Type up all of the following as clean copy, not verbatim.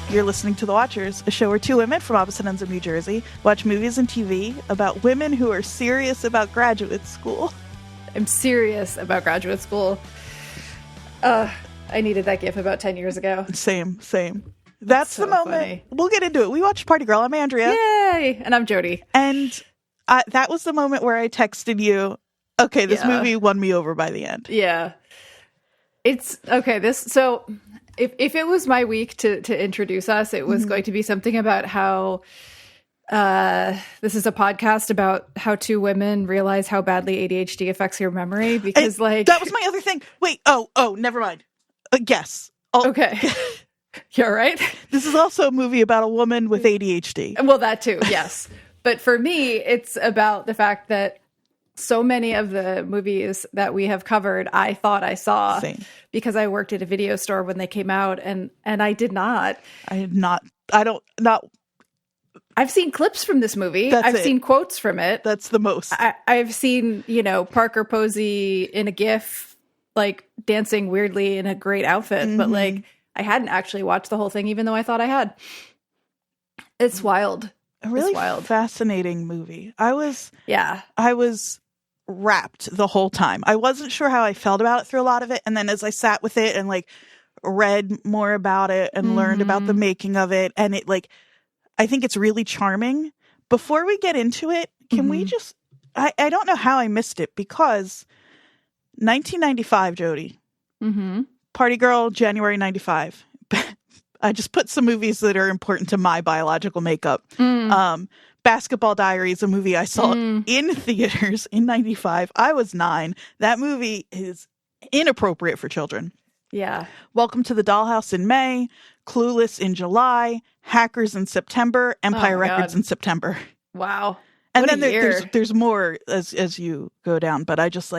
You're listening to The Watchers, a show where two women from opposite ends of New Jersey watch movies and TV about women who are serious about graduate school. I'm serious about graduate school. I needed that gif about 10 years ago. Same. That's so the moment. Funny. We'll get into it. We watched Party Girl. I'm Andrea. Yay! And I'm Jodie. And that was the moment where I texted you, okay, this movie won me over by the end. Yeah. It's, okay, so if it was my week to introduce us, it was going to be something about how this is a podcast about how two women realize how badly ADHD affects your memory, because that was my other thing. Wait, never mind. Yes. Okay. You're right. This is also a movie about a woman with ADHD. Well, that too, yes. But for me, it's about the fact that so many of the movies that we have covered, I thought I saw. Same. Because I worked at a video store when they came out, and I did not. I've seen clips from this movie. I've seen quotes from it. That's the most. I've seen, Parker Posey in a GIF, like dancing weirdly in a great outfit, but like I hadn't actually watched the whole thing, even though I thought I had. It's wild. A really fascinating movie. I was wrapped the whole time. I wasn't sure how I felt about it through a lot of it. And then as I sat with it and like read more about it and learned about the making of it, and it I think it's really charming. Before we get into it, can we just, I don't know how I missed it, because 1995, Jodie, Party Girl, January 95. I just put some movies that are important to my biological makeup. Basketball Diaries, a movie I saw in theaters in 95. I was 9. That movie is inappropriate for children. Yeah. Welcome to the Dollhouse in May, Clueless in July, Hackers in September, Empire Records in September. Wow. And then there's more as you go down, but I just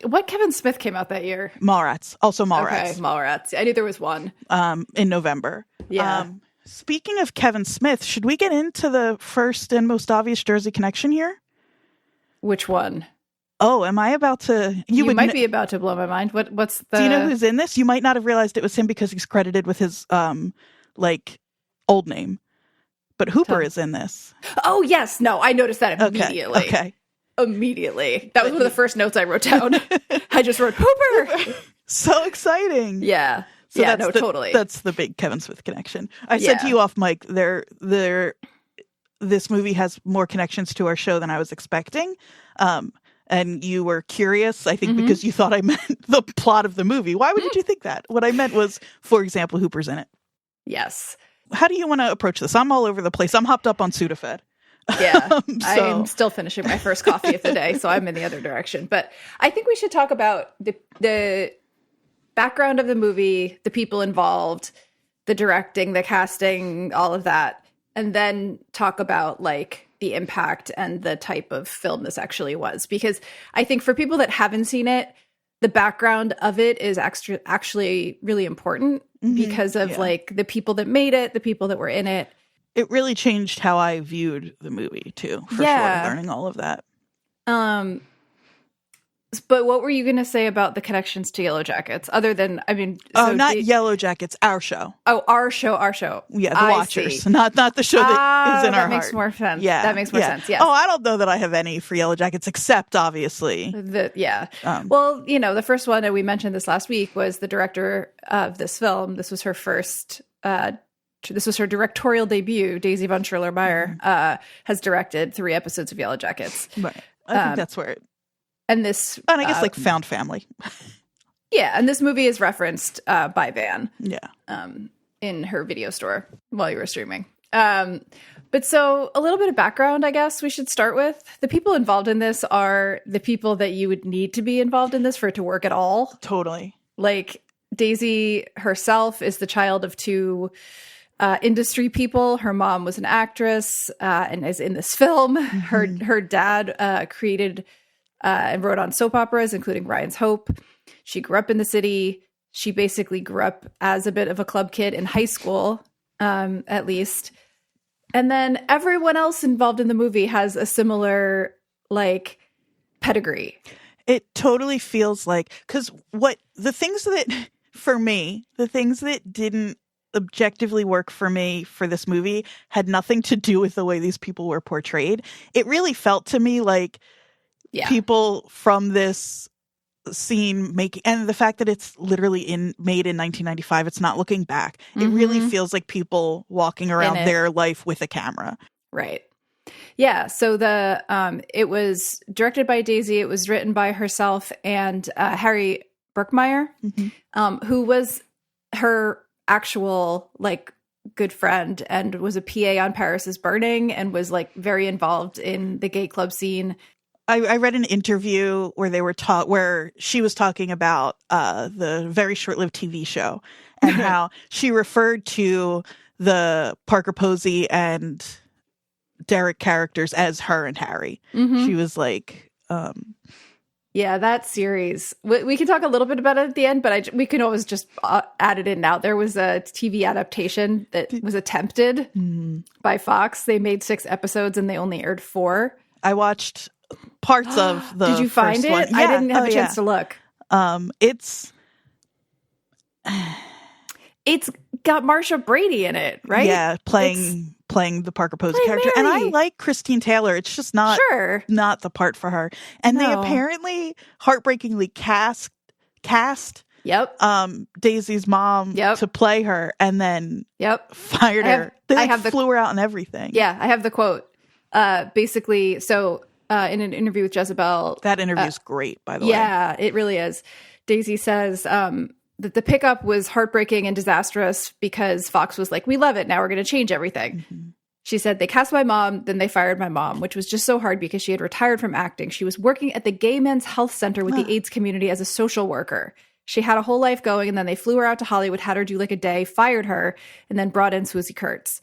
what Kevin Smith came out that year? Mallrats. Also Mallrats. Okay, Mallrats. I knew there was one. In November. Yeah. Speaking of Kevin Smith, should we get into the first and most obvious Jersey connection here? Which one? Oh, am I about to... You might be about to blow my mind. What's the... Do you know who's in this? You might not have realized it was him because he's credited with his, old name. But Hooper is in this. Oh, yes. No, I noticed that immediately. Okay. Immediately. That was one of the first notes I wrote down. I just wrote, Hooper! So exciting. Yeah. So totally. That's the big Kevin Smith connection. I said to you off mic, this movie has more connections to our show than I was expecting. And you were curious, I think, because you thought I meant the plot of the movie. Why would you think that? What I meant was, for example, Hooper's in it. Yes. How do you want to approach this? I'm all over the place. I'm hopped up on Sudafed. Yeah. I'm still finishing my first coffee of the day, so I'm in the other direction. But I think we should talk about the background of the movie, the people involved, the directing, the casting, all of that, and then talk about the impact and the type of film this actually was. Because I think for people that haven't seen it, the background of it is actually really important because of the people that made it, the people that were in it. It really changed how I viewed the movie too, for sure, learning all of that. But what were you going to say about the connections to Yellow Jackets? Other than, not Yellow Jackets, our show. Oh, our show. Yeah, The Watchers, not the show that is in our heart. That makes more sense. Yeah, that makes more sense. Yeah. Oh, I don't know that I have any for Yellow Jackets, except obviously. Well, the first one, and we mentioned this last week, was the director of this film. This was her first. This was her directorial debut. Daisy von Schurler-Meyer has directed 3 episodes of Yellow Jackets. Right. I think that's where it. And this, and I guess found family. Yeah, and this movie is referenced by Van. Yeah. In her video store while you were streaming. But so a little bit of background, I guess we should start with. The people involved in this are the people that you would need to be involved in this for it to work at all. Totally. Daisy herself is the child of 2 industry people. Her mom was an actress and is in this film. Her dad created and wrote on soap operas, including Ryan's Hope. She grew up in the city. She basically grew up as a bit of a club kid in high school, at least. And then everyone else involved in the movie has a similar, pedigree. It totally feels because the things that didn't objectively work for me for this movie had nothing to do with the way these people were portrayed. It really felt to me like people from this scene making, and the fact that it's literally made in 1995, it's not looking back. It really feels like people walking around their life with a camera. Right. Yeah. So it was directed by Daisy. It was written by herself and Harry Brookmeyer, who was her actual like good friend and was a PA on Paris is Burning and was like very involved in the gay club scene. I read an interview where where she was talking about the very short-lived TV show and how she referred to the Parker Posey and Derek characters as her and Harry. She was like, yeah, that series. We can talk a little bit about it at the end, but we can always just add it in now. There was a TV adaptation that was attempted by Fox. They made 6 episodes and they only aired 4. I watched parts of the Did you find first it? one. I didn't have a chance to look. It's got Marsha Brady in it, right? Yeah, playing the Parker Posey character. Mary. And I like Christine Taylor. It's just not the part for her. And they apparently heartbreakingly cast Daisy's mom to play her and then fired her. They flew her out and everything. Yeah, I have the quote. Basically, so in an interview with Jezebel. That interview is great, by the way. Yeah, it really is. Daisy says that the pickup was heartbreaking and disastrous because Fox was like, we love it. Now we're going to change everything. She said, they cast my mom, then they fired my mom, which was just so hard because she had retired from acting. She was working at the Gay Men's Health Center with the AIDS community as a social worker. She had a whole life going, and then they flew her out to Hollywood, had her do like a day, fired her, and then brought in Swoosie Kurtz.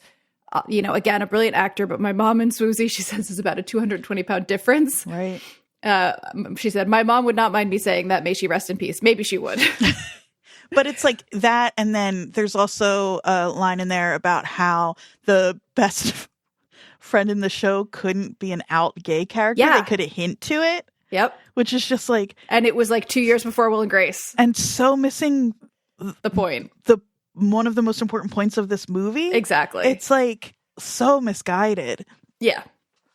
Again, a brilliant actor, but my mom and Swoosie, she says, is about a 220-pound difference. Right. She said, my mom would not mind me saying that. May she rest in peace. Maybe she would. But it's like that, and then there's also a line in there about how the best friend in the show couldn't be an out gay character. Yeah. They couldn't hint to it. Yep. Which is just like... And it was like 2 years before Will and Grace. And so missing... The point. One of the most important points of this movie. Exactly. It's like so misguided. Yeah.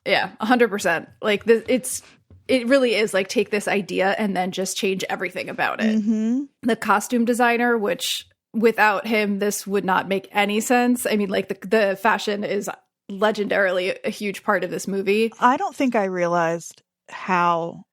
Yeah. 100%. Like it really is like take this idea and then just change everything about it. The costume designer, which without him, this would not make any sense. I mean, like the fashion is legendarily a huge part of this movie. I don't think I realized how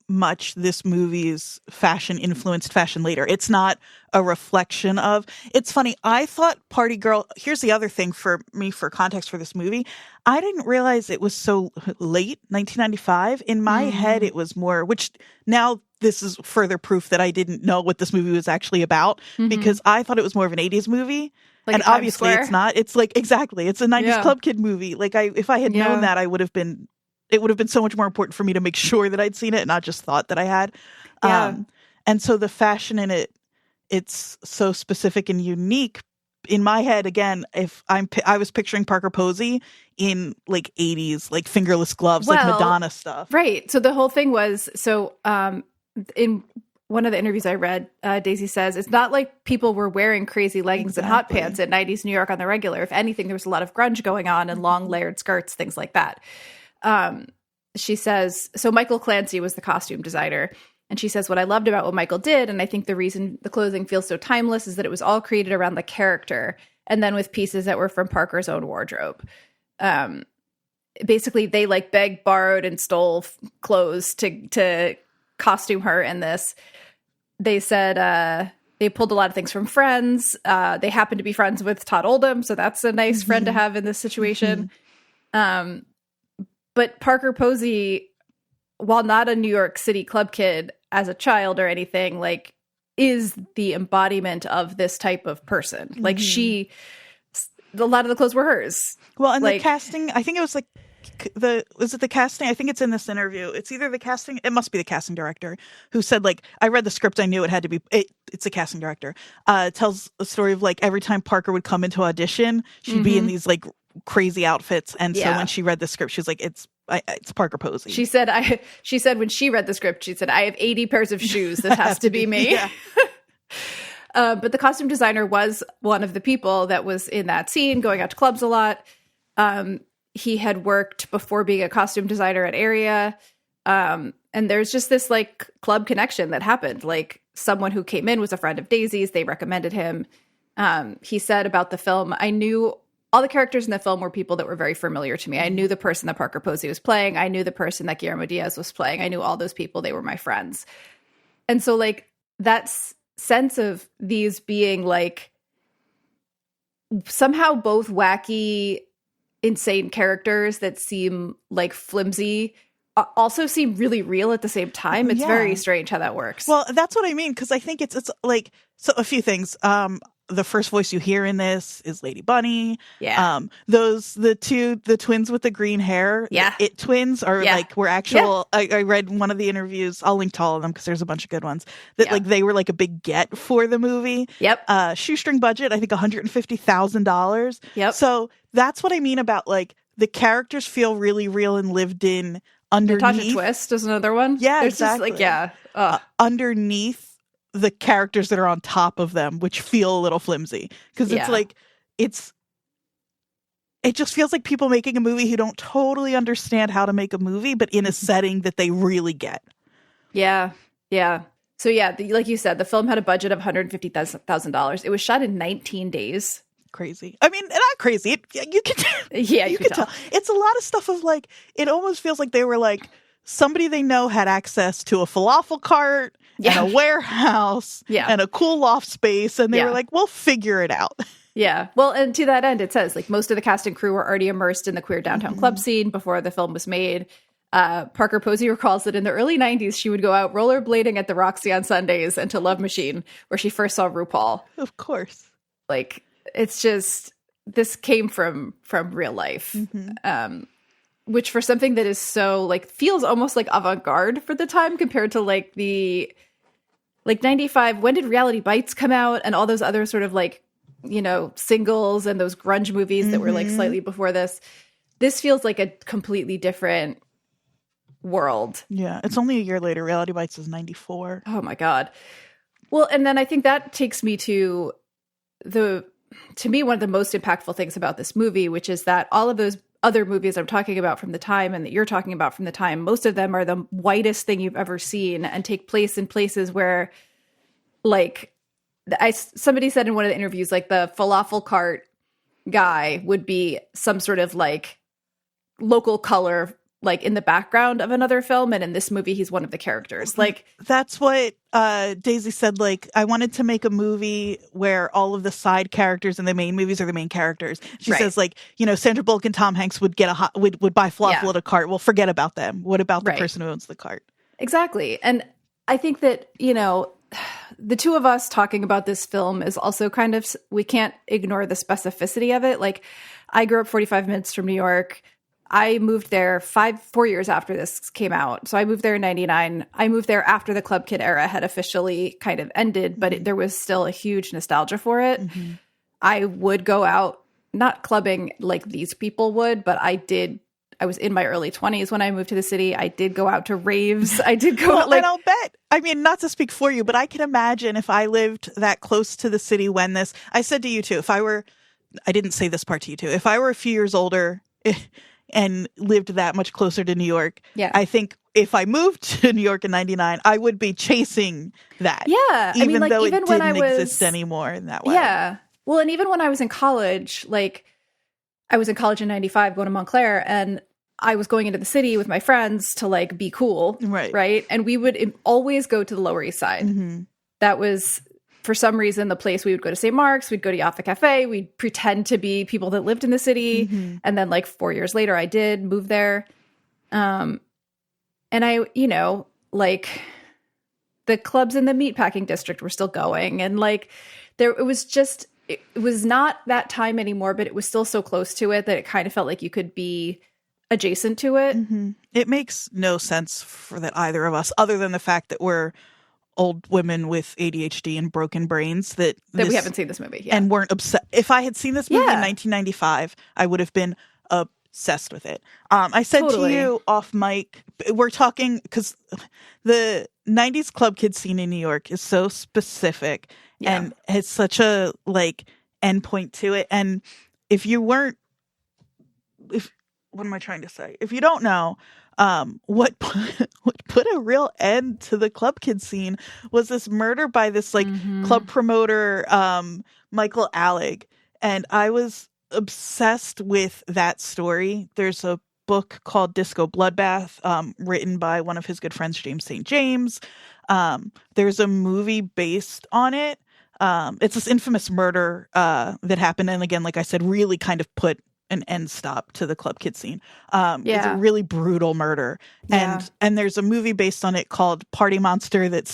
much this movie's fashion influenced fashion later. It's not a reflection of... It's funny, I thought Party Girl... Here's the other thing for me for context for this movie. I didn't realize it was so late, 1995. In my head, it was more... Which now this is further proof that I didn't know what this movie was actually about because I thought it was more of an 80s movie. Like and obviously it's not. It's like, exactly. It's a 90s Club Kid movie. Like if I had known that, it would have been so much more important for me to make sure that I'd seen it and not just thought that I had. And so the fashion in it, it's so specific and unique. In my head, again, I was picturing Parker Posey in like 80s, like fingerless gloves, like Madonna stuff. Right. So the whole thing was, in one of the interviews I read, Daisy says, it's not like people were wearing crazy leggings and hot pants in 90s New York on the regular. If anything, there was a lot of grunge going on and long layered skirts, things like that. She says, so Michael Clancy was the costume designer. And she says, what I loved about what Michael did, and I think the reason the clothing feels so timeless, is that it was all created around the character and then with pieces that were from Parker's own wardrobe. Basically, they like begged, borrowed, and stole clothes to costume her in this. They said they pulled a lot of things from Friends. They happened to be friends with Todd Oldham, so that's a nice friend to have in this situation. But Parker Posey, while not a New York City club kid as a child or anything, like is the embodiment of this type of person. Like a lot of the clothes were hers. Well, and like, the casting, I think it was like was it the casting? I think it's in this interview. It's either the casting, it must be the casting director who said, like, I read the script, I knew it had to be, it's a casting director. Tells a story of like every time Parker would come into audition, she'd be in these like crazy outfits. And so when she read the script, she was like, it's Parker Posey. She said when she read the script, she said, I have 80 pairs of shoes. This has to be me. But the costume designer was one of the people that was in that scene, going out to clubs a lot. He had worked before being a costume designer at Area. And there's just this like club connection that happened. Like someone who came in was a friend of Daisy's. They recommended him. He said about the film, I knew all the characters in the film were people that were very familiar to me. I knew the person that Parker Posey was playing. I knew the person that Guillermo Diaz was playing. I knew all those people. They were my friends. And so like that sense of these being like somehow both wacky, insane characters that seem like flimsy also seem really real at the same time. It's very strange how that works. Well, that's what I mean, because I think it's like, so a few things. The first voice you hear in this is Lady Bunny. Yeah. The twins with the green hair. Yeah. It twins are like were actual. Yeah. I read one of the interviews. I'll link to all of them because there's a bunch of good ones that like they were like a big get for the movie. Yep. Shoestring budget, I think $150,000. Yep. So that's what I mean about like the characters feel really real and lived in underneath. Natasha Twist is another one. Yeah, there's exactly. Just like underneath the characters that are on top of them, which feel a little flimsy, because it's like it just feels like people making a movie who don't totally understand how to make a movie, but in a setting that they really get. Yeah. So like you said, the film had a budget of $150,000. It was shot in 19 days. Crazy. I mean, not crazy. You can you can tell. It's a lot of stuff of like, it almost feels like they were like, somebody they know had access to a falafel cart and a warehouse and a cool loft space, and they were like, we'll figure it out. Yeah. Well, and to that end, it says like most of the cast and crew were already immersed in the queer downtown club scene before the film was made. Parker Posey recalls that in the early 90s, she would go out rollerblading at the Roxy on Sundays and to Love Machine, where she first saw RuPaul. Of course. Like, it's just, this came from real life. Which for something that is so like feels almost like avant-garde for the time compared to like the like 95, when did Reality Bites come out and all those other sort of like, you know, singles and those grunge movies that were like slightly before this. This feels like a completely different world. Yeah, it's only a year later. Reality Bites is 94. Oh my God. Well, and then I think that takes me to me, one of the most impactful things about this movie, which is that all of those other movies I'm talking about from the time and that you're talking about from the time, most of them are the whitest thing you've ever seen and take place in places where, like, somebody said in one of the interviews, like the falafel cart guy would be some sort of like local color, like in the background of another film, and in this movie he's one of the characters. Like, that's what Daisy said. Like, I wanted to make a movie where all of the side characters in the main movies are the main characters. She says, like, you know, Sandra Bullock and Tom Hanks would get would buy falafel at a cart. Well, forget about them. What about the person who owns the cart? Exactly. And I think that, you know, the two of us talking about this film is also kind of, we can't ignore the specificity of it. Like, I grew up 45 minutes from New York. I moved there 4 years after this came out. So I moved there in 99. I moved there after the Club Kid era had officially kind of ended, but there was still a huge nostalgia for it. I would go out, not clubbing like these people would, but I was in my early 20s when I moved to the city. I did go out to raves. I did go out, like, and I'll bet, I mean, not to speak for you, but I can imagine if I lived that close to the city when this, I said to you too, I didn't say this part to you too, if I were a few years older and lived that much closer to New York, I think if I moved to New York in 99, I would be chasing that. Yeah. Even though it when didn't exist anymore in that way. Yeah. Well, and even when I was in college, like, I was in college in 95 going to Montclair, and I was going into the city with my friends to like be cool. Right. And we would always go to the Lower East Side. That was, for some reason, the place we would go to St. Mark's, we'd go to Yaffa Cafe, we'd pretend to be people that lived in the city. And then like 4 years later, I did move there. And I, you know, like the clubs in the meatpacking district were still going. And like it was not that time anymore, but it was still so close to it that it kind of felt like you could be adjacent to it. It makes no sense for that either of us, other than the fact that we're old women with ADHD and broken brains that we haven't seen this movie and weren't obsessed. If I had seen this movie in 1995, I would have been obsessed with it. I said to you off mic, we're talking because the 90s club kid scene in New York is so specific and has such a like endpoint to it. And if what am I trying to say? If you don't know, what put a real end to the club kid scene was this murder by this like club promoter, Michael Alec. And I was obsessed with that story. There's a book called Disco Bloodbath, written by one of his good friends, James St. James. There's a movie based on it. It's this infamous murder that happened. And again, like I said, really kind of put an end stop to the club kid scene. It's a really brutal murder. And there's a movie based on it called Party Monster that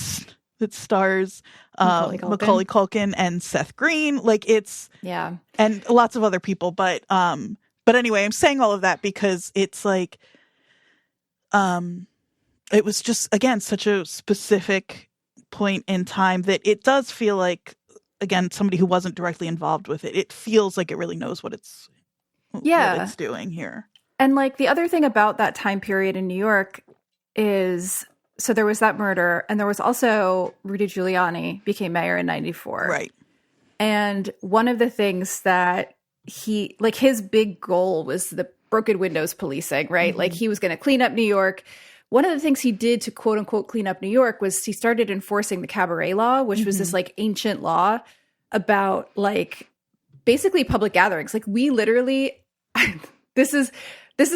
stars Macaulay Culkin and Seth Green. Like it's and lots of other people. But anyway, I'm saying all of that because it's like it was just, again, such a specific point in time that it does feel like, again, somebody who wasn't directly involved with it, it feels like it really knows what it's doing here. And like the other thing about that time period in New York is, so there was that murder, and there was also Rudy Giuliani became mayor in 94. Right. And one of the things that his big goal was the broken windows policing, right? Like he was going to clean up New York. One of the things he did to quote unquote clean up New York was he started enforcing the cabaret law, which was this like ancient law about like basically public gatherings. Like we literally, this is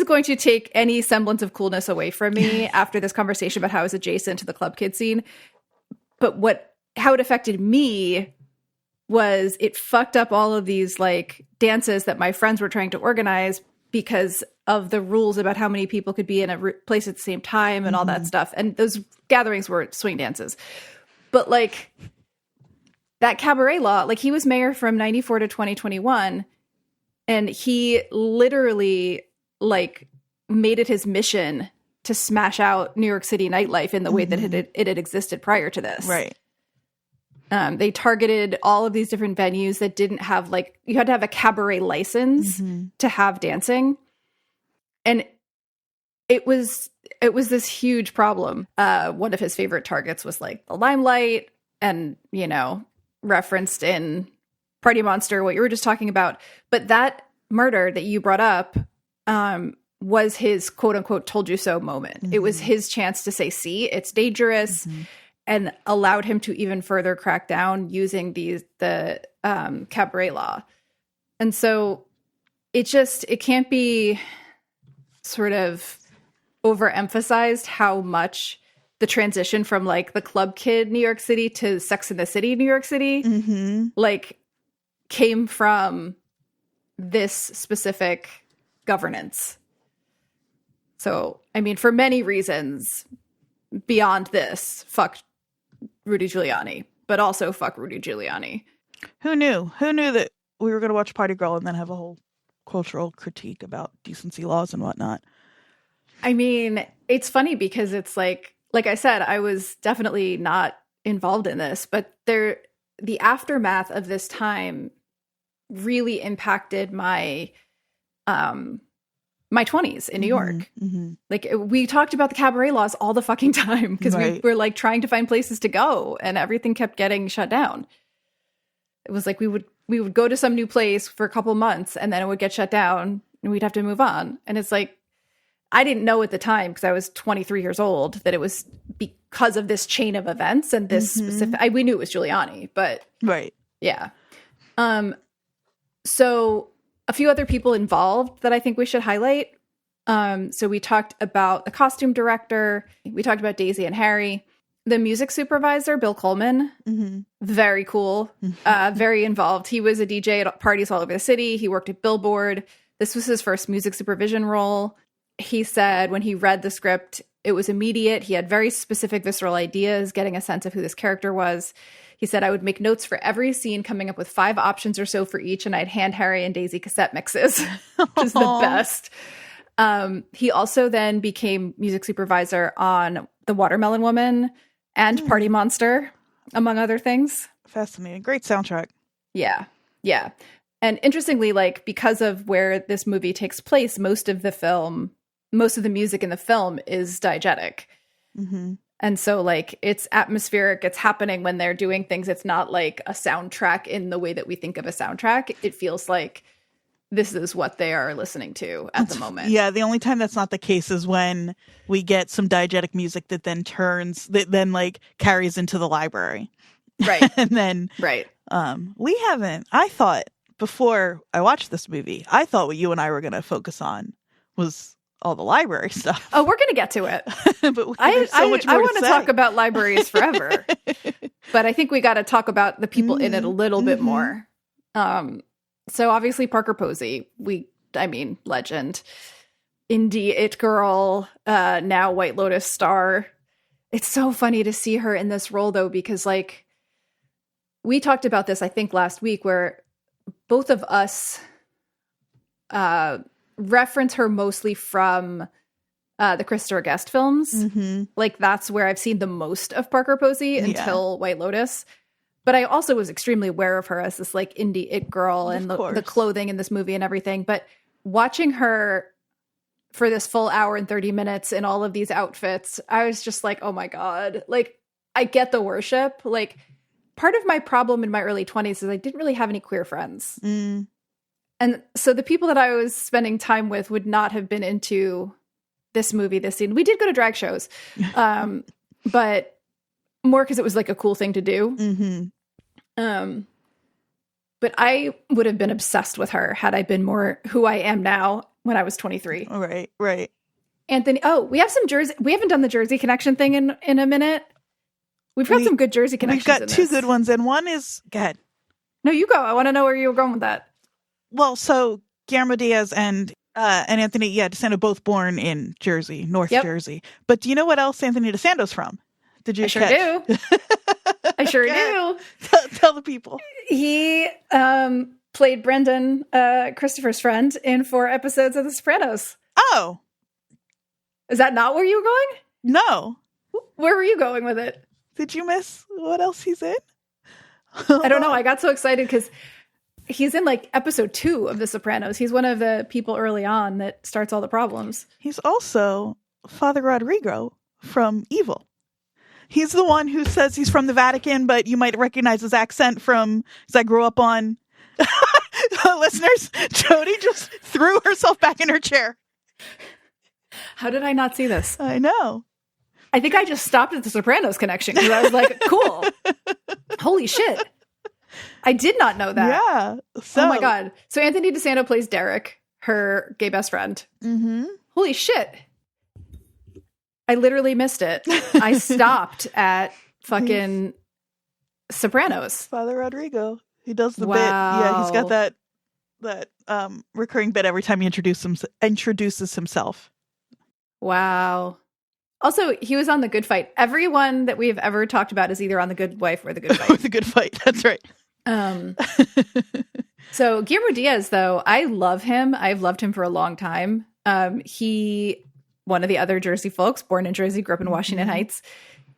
going to take any semblance of coolness away from me after this conversation about how I was adjacent to the club kid scene. But how it affected me was it fucked up all of these like dances that my friends were trying to organize because of the rules about how many people could be in a place at the same time and all that stuff. And those gatherings were swing dances. But like that cabaret law, like he was mayor from 94 to 2021, and he literally like made it his mission to smash out New York City nightlife in the way that it had existed prior to this. Right. They targeted all of these different venues that didn't have like, you had to have a cabaret license to have dancing. And it was this huge problem. One of his favorite targets was like the Limelight, and, you know, referenced in Party Monster, what you were just talking about. But that murder that you brought up was his quote unquote told you so moment. It was his chance to say, see, it's dangerous. And allowed him to even further crack down using the cabaret law. And so it can't be sort of overemphasized how much the transition from like the club kid New York City to Sex and the City New York City like came from this specific governance. So, I mean, for many reasons beyond this, fuck Rudy Giuliani, but also fuck Rudy Giuliani. Who knew? Who knew that we were going to watch Party Girl and then have a whole cultural critique about decency laws and whatnot? I mean, it's funny because it's like I said, I was definitely not involved in this, but the aftermath of this time really impacted my my 20s in New York. Like we talked about the cabaret laws all the fucking time because we were like trying to find places to go and everything kept getting shut down. It was like we would go to some new place for a couple months and then it would get shut down and we'd have to move on. And it's like, I didn't know at the time because I was 23 years old that it was because of this chain of events and this specific, we knew it was Giuliani, but yeah. So a few other people involved that I think we should highlight. So we talked about the costume director. We talked about Daisy and Harry. The music supervisor, Bill Coleman. Very cool. Very involved. He was a DJ at parties all over the city. He worked at Billboard. This was his first music supervision role. He said when he read the script, it was immediate. He had very specific visceral ideas, getting a sense of who this character was. He said, I would make notes for every scene, coming up with 5 options or so for each, and I'd hand Harry and Daisy cassette mixes, which is the best. He also then became music supervisor on The Watermelon Woman and Party Monster, among other things. Fascinating. Great soundtrack. Yeah. Yeah. And interestingly, like, because of where this movie takes place, most of the music in the film is diegetic. And so like it's atmospheric, it's happening when they're doing things. It's not like a soundtrack in the way that we think of a soundtrack. It feels like this is what they are listening to at the moment. Yeah, the only time that's not the case is when we get some diegetic music that then like carries into the library. Right. And then I thought before I watched this movie, I thought what you and I were going to focus on was all the library stuff. Oh, we're going to get to it. But I want to talk about libraries forever. But I think we got to talk about the people in it a little bit more. So obviously Parker Posey, legend, indie it girl, now White Lotus star. It's so funny to see her in this role though, because like we talked about this, I think last week, where both of us reference her mostly from the Christopher Guest films. Mm-hmm. Like that's where I've seen the most of Parker Posey until White Lotus. But I also was extremely aware of her as this like indie it girl and the clothing in this movie and everything. But watching her for this full hour and 30 minutes in all of these outfits, I was just like, oh my God. Like I get the worship. Like part of my problem in my early 20s is I didn't really have any queer friends. Mm. And so the people that I was spending time with would not have been into this movie, this scene. We did go to drag shows, but more because it was like a cool thing to do. Mm-hmm. But I would have been obsessed with her had I been more who I am now when I was 23. Right. Anthony, we have some Jersey. We haven't done the Jersey connection thing in a minute. We've got some good Jersey connections. We've got two good ones, and one is, go ahead. No, you go. I want to know where you were going with that. Well, so Guillermo Diaz and Anthony DeSanto both born in Jersey, North Jersey. But do you know what else Anthony DeSanto's from? Did you I sure do. I sure do. Tell the people. He played Brendan, Christopher's friend, in 4 episodes of The Sopranos. Oh. Is that not where you were going? No. Where were you going with it? Did you miss what else he's in? I don't know. I got so excited because he's in like episode 2 of The Sopranos. He's one of the people early on that starts all the problems. He's also Father Rodrigo from Evil. He's the one who says he's from the Vatican, but you might recognize his accent from, because I grew up on listeners. Jodie just threw herself back in her chair. How did I not see this? I know. I think I just stopped at the Sopranos connection because I was like, cool. Holy shit. I did not know that. Yeah. Oh my God. So Anthony DeSanto plays Derek, her gay best friend. Mm-hmm. Holy shit. I literally missed it. I stopped at fucking Sopranos. Father Rodrigo. He does the bit. Yeah, he's got that recurring bit every time he introduces himself. Wow. Also, he was on The Good Fight. Everyone that we've ever talked about is either on The Good Wife or The Good Fight. The Good Fight. That's right. So Guillermo Diaz, though, I love him. I've loved him for a long time. He, one of the other Jersey folks, born in Jersey, grew up in Washington Heights.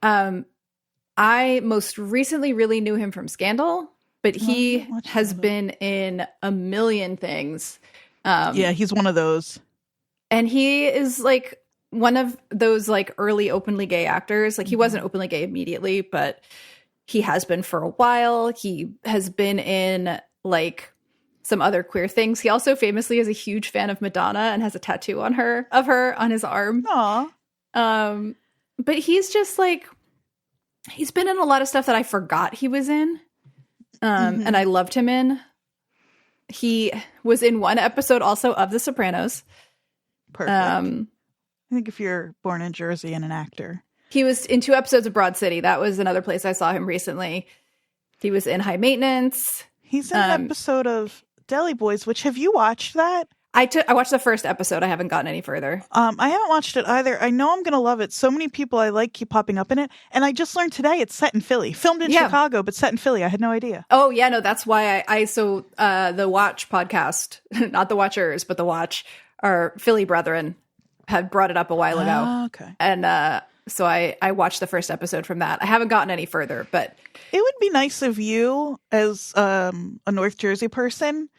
I most recently really knew him from Scandal, but he has been in a million things. Yeah, he's one of those. And he is like one of those like early openly gay actors. Like he wasn't openly gay immediately, but he has been for a while. He has been in like some other queer things. He also famously is a huge fan of Madonna and has a tattoo of her on his arm. Aww. But he's just like, he's been in a lot of stuff that I forgot he was in. And I loved him in. He was in one episode also of The Sopranos. Perfect. I think if you're born in Jersey and an actor. He was in 2 episodes of Broad City. That was another place I saw him recently. He was in High Maintenance. He's in an episode of Deli Boys, which, have you watched that? I watched the first episode. I haven't gotten any further. I haven't watched it either. I know I'm going to love it. So many people I like keep popping up in it. And I just learned today it's set in Philly. Filmed in Chicago, but set in Philly. I had no idea. Oh, yeah. No, that's why the Watch podcast, not the Watchers, but the Watch, our Philly brethren had brought it up a while ago. Oh, okay. And so I watched the first episode from that. I haven't gotten any further, but it would be nice of you as a North Jersey person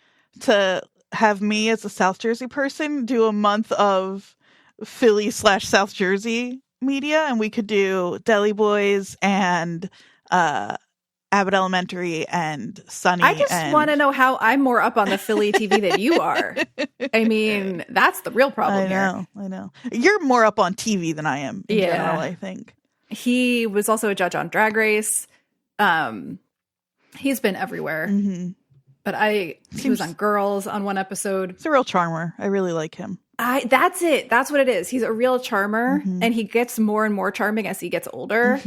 to have me as a South Jersey person do a month of Philly/South Jersey media, and we could do Deli Boys and Abbott Elementary and Sunny. I just want to know how I'm more up on the Philly TV than you are. I mean, that's the real problem here. I know. You're more up on TV than I am in general, I think. He was also a judge on Drag Race. He's been everywhere. Mm-hmm. But he was on Girls on one episode. He's a real charmer. I really like him. That's it. That's what it is. He's a real charmer, and he gets more and more charming as he gets older.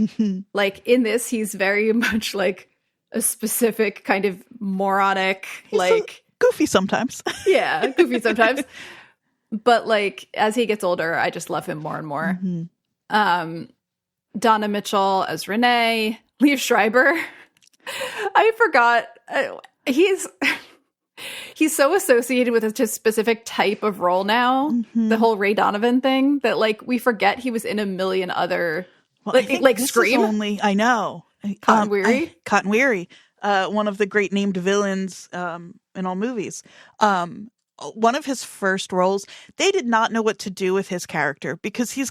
Like in this, he's very much like a specific kind of moronic, he's like goofy sometimes. Yeah, goofy sometimes. But like as he gets older, I just love him more and more. Mm-hmm. Donna Mitchell as Renee, Liev Schreiber. I forgot. He's so associated with a specific type of role now, the whole Ray Donovan thing, that like we forget he was in a million other like Scream. I know. Cotton Weary. Cotton Weary, one of the great named villains in all movies. One of his first roles, they did not know what to do with his character because he's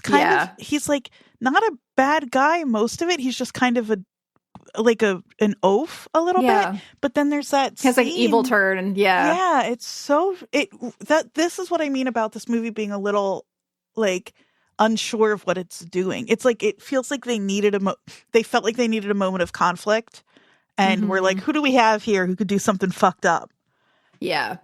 he's like not a bad guy most of it. He's just kind of an oaf a little bit, but then there's that he has like an evil turn, and it's so this is what I mean about this movie being a little like unsure of what it's doing. It's like it feels like they felt like they needed a moment of conflict, and we're like, who do we have here who could do something fucked up? Yeah,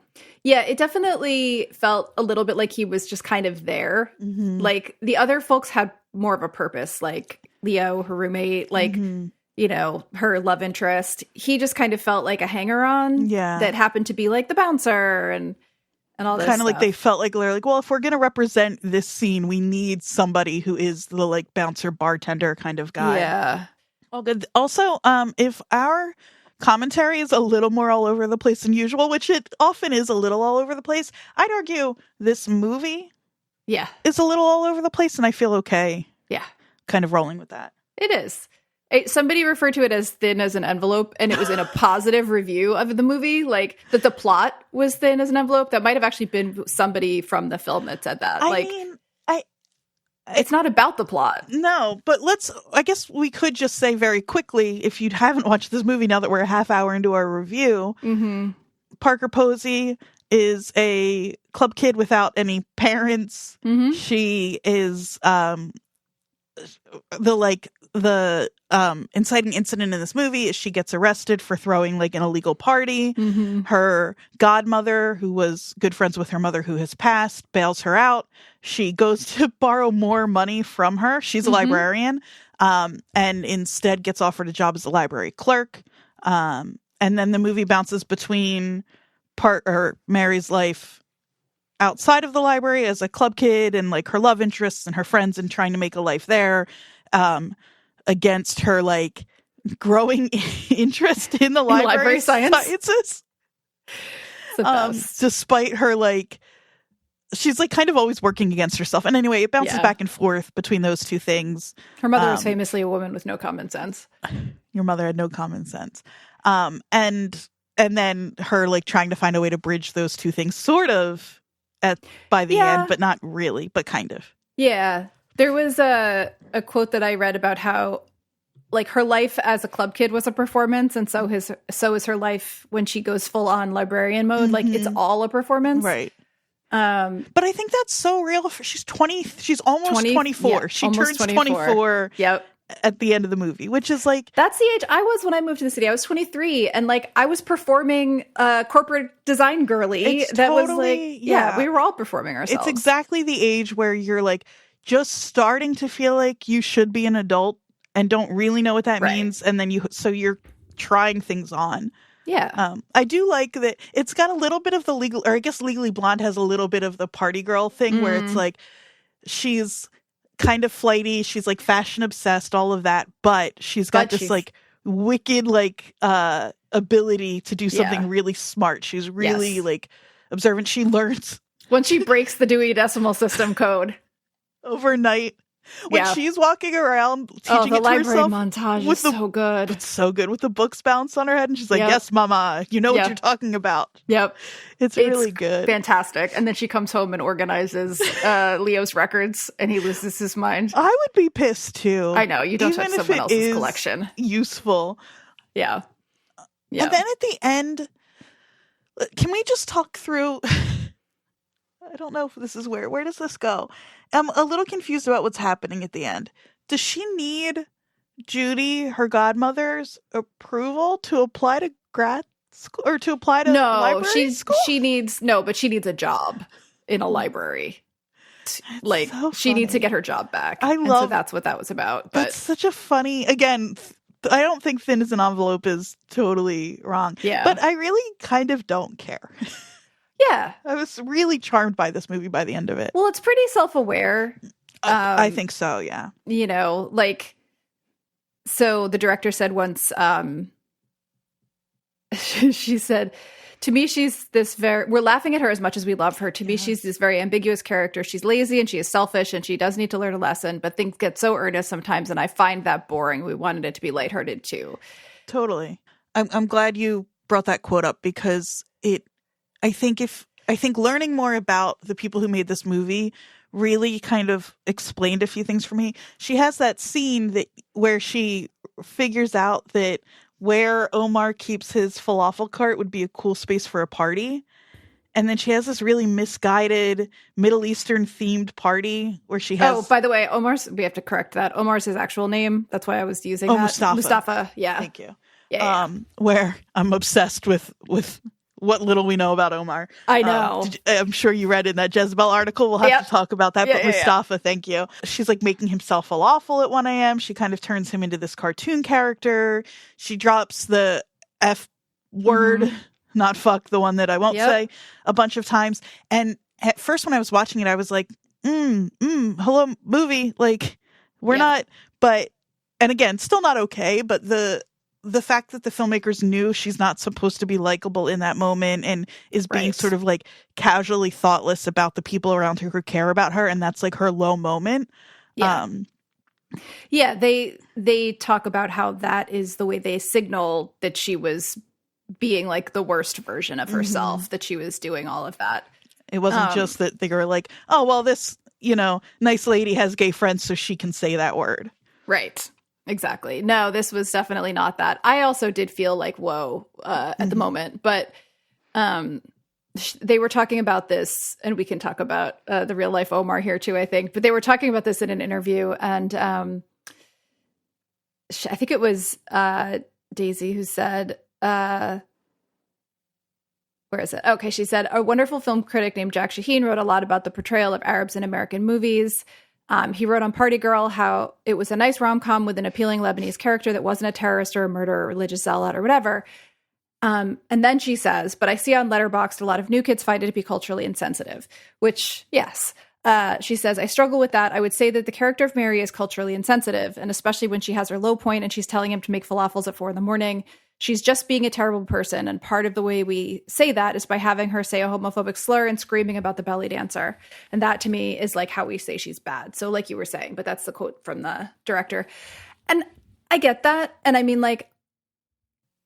it definitely felt a little bit like he was just kind of there. Like the other folks had more of a purpose, like Leo, her roommate, like you know, her love interest. He just kind of felt like a hanger-on that happened to be like the bouncer and all this kind of stuff. like they felt like they're like, well, if we're going to represent this scene, we need somebody who is the like bouncer bartender kind of guy. Yeah. All good. Also, if our commentary is a little more all over the place than usual, which it often is a little all over the place, I'd argue this movie is a little all over the place, and I feel okay kind of rolling with that. It is. Somebody referred to it as thin as an envelope, and it was in a positive review of the movie, like that the plot was thin as an envelope. That might have actually been somebody from the film that said that. I mean, it's not about the plot. No, but I guess we could just say very quickly, if you haven't watched this movie now that we're a half hour into our review, Parker Posey is a club kid without any parents. She is the inciting incident in this movie is she gets arrested for throwing like an illegal party. Her godmother, who was good friends with her mother who has passed, bails her out. She goes to borrow more money from her. She's a librarian, and instead gets offered a job as a library clerk. And then the movie bounces between Mary's life outside of the library as a club kid and like her love interests and her friends and trying to make a life there, against her like growing interest in the library sciences. Despite her like, she's like kind of always working against herself. And anyway, it bounces back and forth between those two things. Her mother was famously a woman with no common sense. Your mother had no common sense. And then her like trying to find a way to bridge those two things sort of by the end, but not really, but kind of. Yeah. There was a quote that I read about how like her life as a club kid was a performance, and so is her life when she goes full on librarian mode. Like it's all a performance. Right. But I think that's so real. She's 20. She's almost 24. Yeah, she turns 24. Yep. At the end of the movie, which is like, that's the age I was when I moved to the city. I was 23, and like I was performing corporate design girly. That was like, we were all performing ourselves. It's exactly the age where you're like just starting to feel like you should be an adult and don't really know what that means, and then you're trying things on. Yeah. I do like that it's got a little bit of the legal, or I guess Legally Blonde has a little bit of the party girl thing where it's like she's kind of flighty, she's like fashion obsessed, all of that, but she's got this like wicked like ability to do something really smart. She's really like observant. She learns when she breaks the Dewey Decimal System code overnight. When she's walking around teaching the it to library herself montage is so good. It's so good with the books bounced on her head, and she's like, "Yes, Mama, you know what you're talking about." Yep, it's really good, fantastic. And then she comes home and organizes Leo's records, and he loses his mind. I would be pissed too. I know, you don't touch someone else's collection. Useful, yeah. And then at the end, can we just talk through? I don't know if this is where does this go? I'm a little confused about what's happening at the end. Does she need Judy, her godmother's approval to apply to grad school or to apply to library school? She needs a job in a library. Like so she needs to get her job back. So that's what that was about. But that's such a funny, again, I don't think thin as an envelope is totally wrong. Yeah. But I really kind of don't care. Yeah. I was really charmed by this movie by the end of it. Well, it's pretty self-aware. I think so, yeah. You know, like, so the director said once, she said, to me, she's this we're laughing at her as much as we love her. To me, she's this very ambiguous character. She's lazy and she is selfish and she does need to learn a lesson, but things get so earnest sometimes and I find that boring. We wanted it to be lighthearted too. Totally. I'm glad you brought that quote up because I think learning more about the people who made this movie really kind of explained a few things for me. She has that scene where she figures out that where Omar keeps his falafel cart would be a cool space for a party. And then she has this really misguided Middle Eastern themed party where she has... Oh, by the way, we have to correct that. Omar's his actual name. That's why I was using that. Mustafa. Yeah. Thank you. Yeah. Where I'm obsessed with what little we know about Omar. I know. I'm sure you read in that Jezebel article. We'll have to talk about that. But Mustafa, thank you. She's like making himself falafel at 1 a.m. She kind of turns him into this cartoon character. She drops the F word, not fuck, the one that I won't say, a bunch of times. And at first when I was watching it, I was like, hello, movie. Like, we're not, but, and again, still not okay, but the fact that the filmmakers knew she's not supposed to be likable in that moment and is being sort of like casually thoughtless about the people around her who care about her, and that's like her low moment. They talk about how that is the way they signal that she was being like the worst version of herself, that she was doing all of that. It wasn't just that they were like, oh, well, this, nice lady has gay friends so she can say that word. Right. Exactly. No, this was definitely not that. I also did feel like, whoa, at the moment, but they were talking about this, and we can talk about the real life Omar here too, I think, but they were talking about this in an interview, and I think it was Daisy who said, where is it? Okay, she said, a wonderful film critic named Jack Shaheen wrote a lot about the portrayal of Arabs in American movies. He wrote on Party Girl how it was a nice rom-com with an appealing Lebanese character that wasn't a terrorist or a murderer or religious zealot or whatever. And then she says, but I see on Letterboxd a lot of new kids find it to be culturally insensitive, which, yes. She says, I struggle with that. I would say that the character of Mary is culturally insensitive, and especially when she has her low point and she's telling him to make falafels at 4 a.m. She's just being a terrible person, and part of the way we say that is by having her say a homophobic slur and screaming about the belly dancer. And that, to me, is like how we say she's bad. So like you were saying, but that's the quote from the director. And I get that. And I mean, like,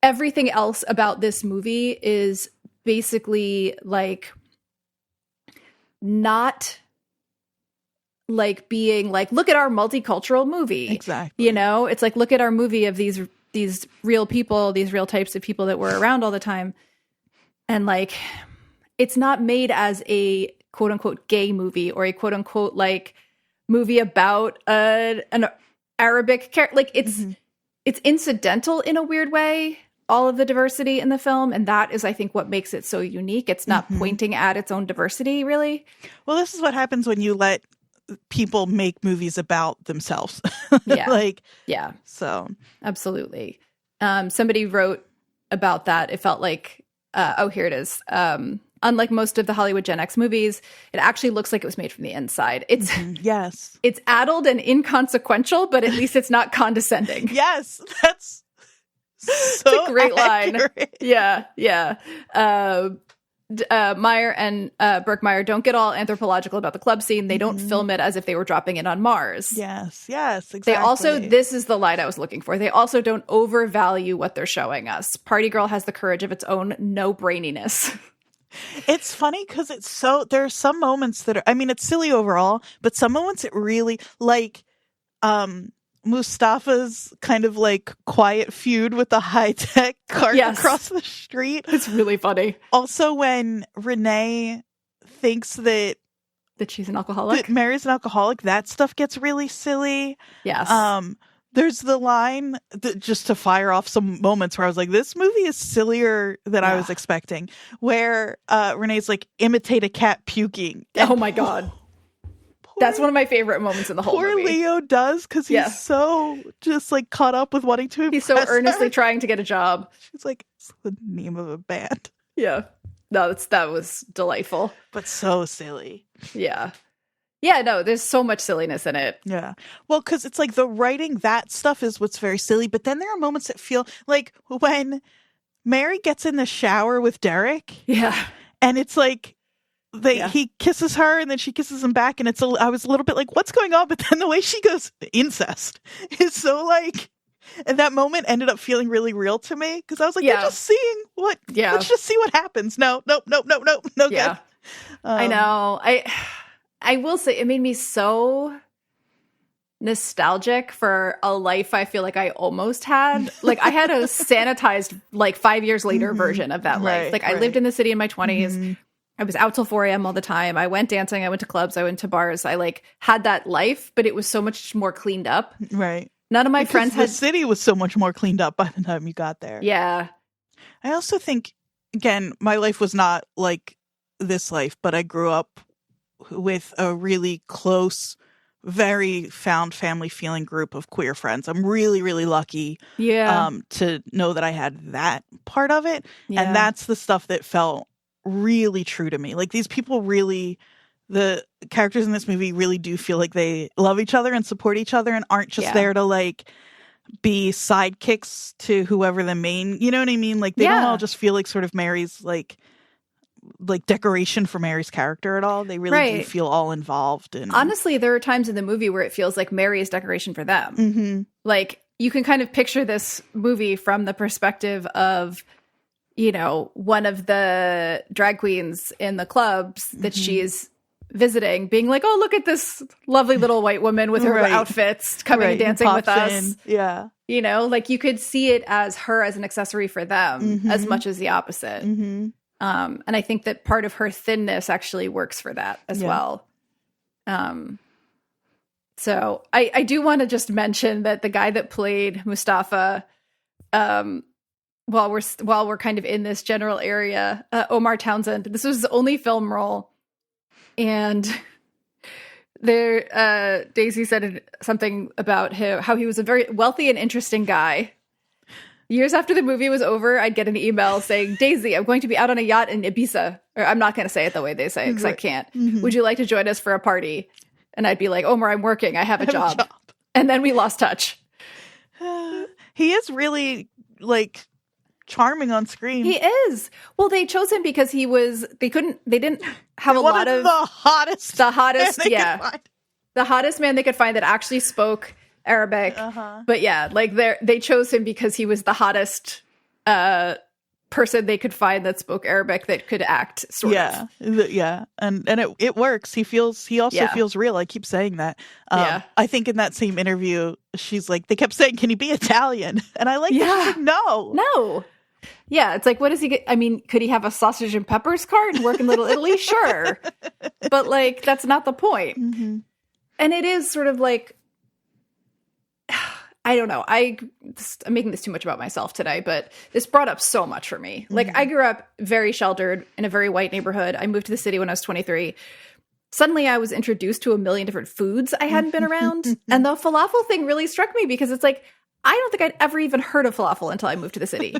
everything else about this movie is basically, like, not... like being like, look at our multicultural movie. Exactly. It's like, look at our movie of these real people, these real types of people that were around all the time. And like, it's not made as a quote unquote gay movie or a quote unquote like movie about an Arabic character. Like it's incidental in a weird way, all of the diversity in the film. And that is, I think, what makes it so unique. It's not pointing at its own diversity, really. Well, this is what happens when you let people make movies about themselves. So absolutely. Somebody wrote about that. It felt like here it is. Unlike most of the Hollywood Gen X movies, it actually looks like it was made from the inside. It's it's addled and inconsequential, but at least it's not condescending. Yes, that's so it's a great accurate line. Yeah. Meyer and Berkmeyer don't get all anthropological about the club scene. They don't film it as if they were dropping in on Mars. Yes, exactly. They also, this is the line I was looking for, they also don't overvalue what they're showing us. Party Girl has the courage of its own no-braininess. It's funny because there are some moments that are, I mean, it's silly overall, but some moments it really, like, Mustafa's kind of like quiet feud with the high-tech cart across the street. It's really funny. Also, when Renee thinks that she's an alcoholic, that Mary's an alcoholic, that stuff gets really silly. Yes. There's the line that, just to fire off some moments where I was like, this movie is sillier than I was expecting, where Renee's like, imitate a cat puking. Oh my God. That's one of my favorite moments in the whole movie. Poor Leo does, because he's so just like caught up with wanting to impress He's so earnestly her. trying to get a job. She's like, it's the name of a band. Yeah. No, that was delightful. But so silly. Yeah. Yeah, no, there's so much silliness in it. Yeah. Well, because it's like the writing, that stuff is what's very silly. But then there are moments that feel like when Mary gets in the shower with Derek. Yeah. And it's like, he kisses her and then she kisses him back, and I was a little bit like, what's going on? But then the way she goes, incest, is so like, and that moment ended up feeling really real to me, because I was like, you're just seeing let's just see what happens. No good. I know. I will say it made me so nostalgic for a life I feel like I almost had. Like, I had a sanitized, like 5 years later version of that life. Like, I lived in the city in my 20s. I was out till 4 a.m. all the time. I went dancing. I went to clubs. I went to bars. I like had that life, but it was so much more cleaned up. Right. None of my friends the city was so much more cleaned up by the time you got there. Yeah. I also think, again, my life was not like this life, but I grew up with a really close, very found family feeling group of queer friends. I'm really, really lucky to know that I had that part of it. Yeah. And that's the stuff that felt really true to me. Like, these people really, the characters in this movie really do feel like they love each other and support each other and aren't just there to like be sidekicks to whoever the main, you know what I mean? Like, they don't all just feel like sort of Mary's like decoration for Mary's character at all. They really do feel all involved. And honestly, there are times in the movie where it feels like Mary is decoration for them. Like, you can kind of picture this movie from the perspective of, you know, one of the drag queens in the clubs that she's visiting being like, oh, look at this lovely little white woman with her outfits coming and dancing with us. Yeah. You know, like, you could see it as her as an accessory for them as much as the opposite. And I think that part of her thinness actually works for that as well. So I do want to just mention that the guy that played Mustafa, while we're kind of in this general area, Omar Townsend, this was his only film role. And there, Daisy said something about him, how he was a very wealthy and interesting guy. Years after the movie was over, I'd get an email saying, Daisy, I'm going to be out on a yacht in Ibiza. Or I'm not going to say it the way they say it because I can't. Would you like to join us for a party? And I'd be like, Omar, I'm working. I have a job. And then we lost touch. He is really like charming on screen. He is. Well, they chose him because they didn't have a lot of the hottest the hottest man they could find that actually spoke Arabic. But yeah, like they chose him because he was the hottest person they could find that spoke Arabic that could act sort of. Yeah. And it works. He also feels real. I keep saying that. I think in that same interview, she's like, they kept saying, can he be Italian? And I like that. She's like, no. Yeah, it's like, what does he get? I mean, could he have a sausage and peppers cart and work in Little Italy? Sure. But like, that's not the point. And it is sort of like, I don't know. I'm making this too much about myself today, but this brought up so much for me. Like, I grew up very sheltered in a very white neighborhood. I moved to the city when I was 23. Suddenly I was introduced to a million different foods I hadn't been around. And the falafel thing really struck me because it's like, I don't think I'd ever even heard of falafel until I moved to the city.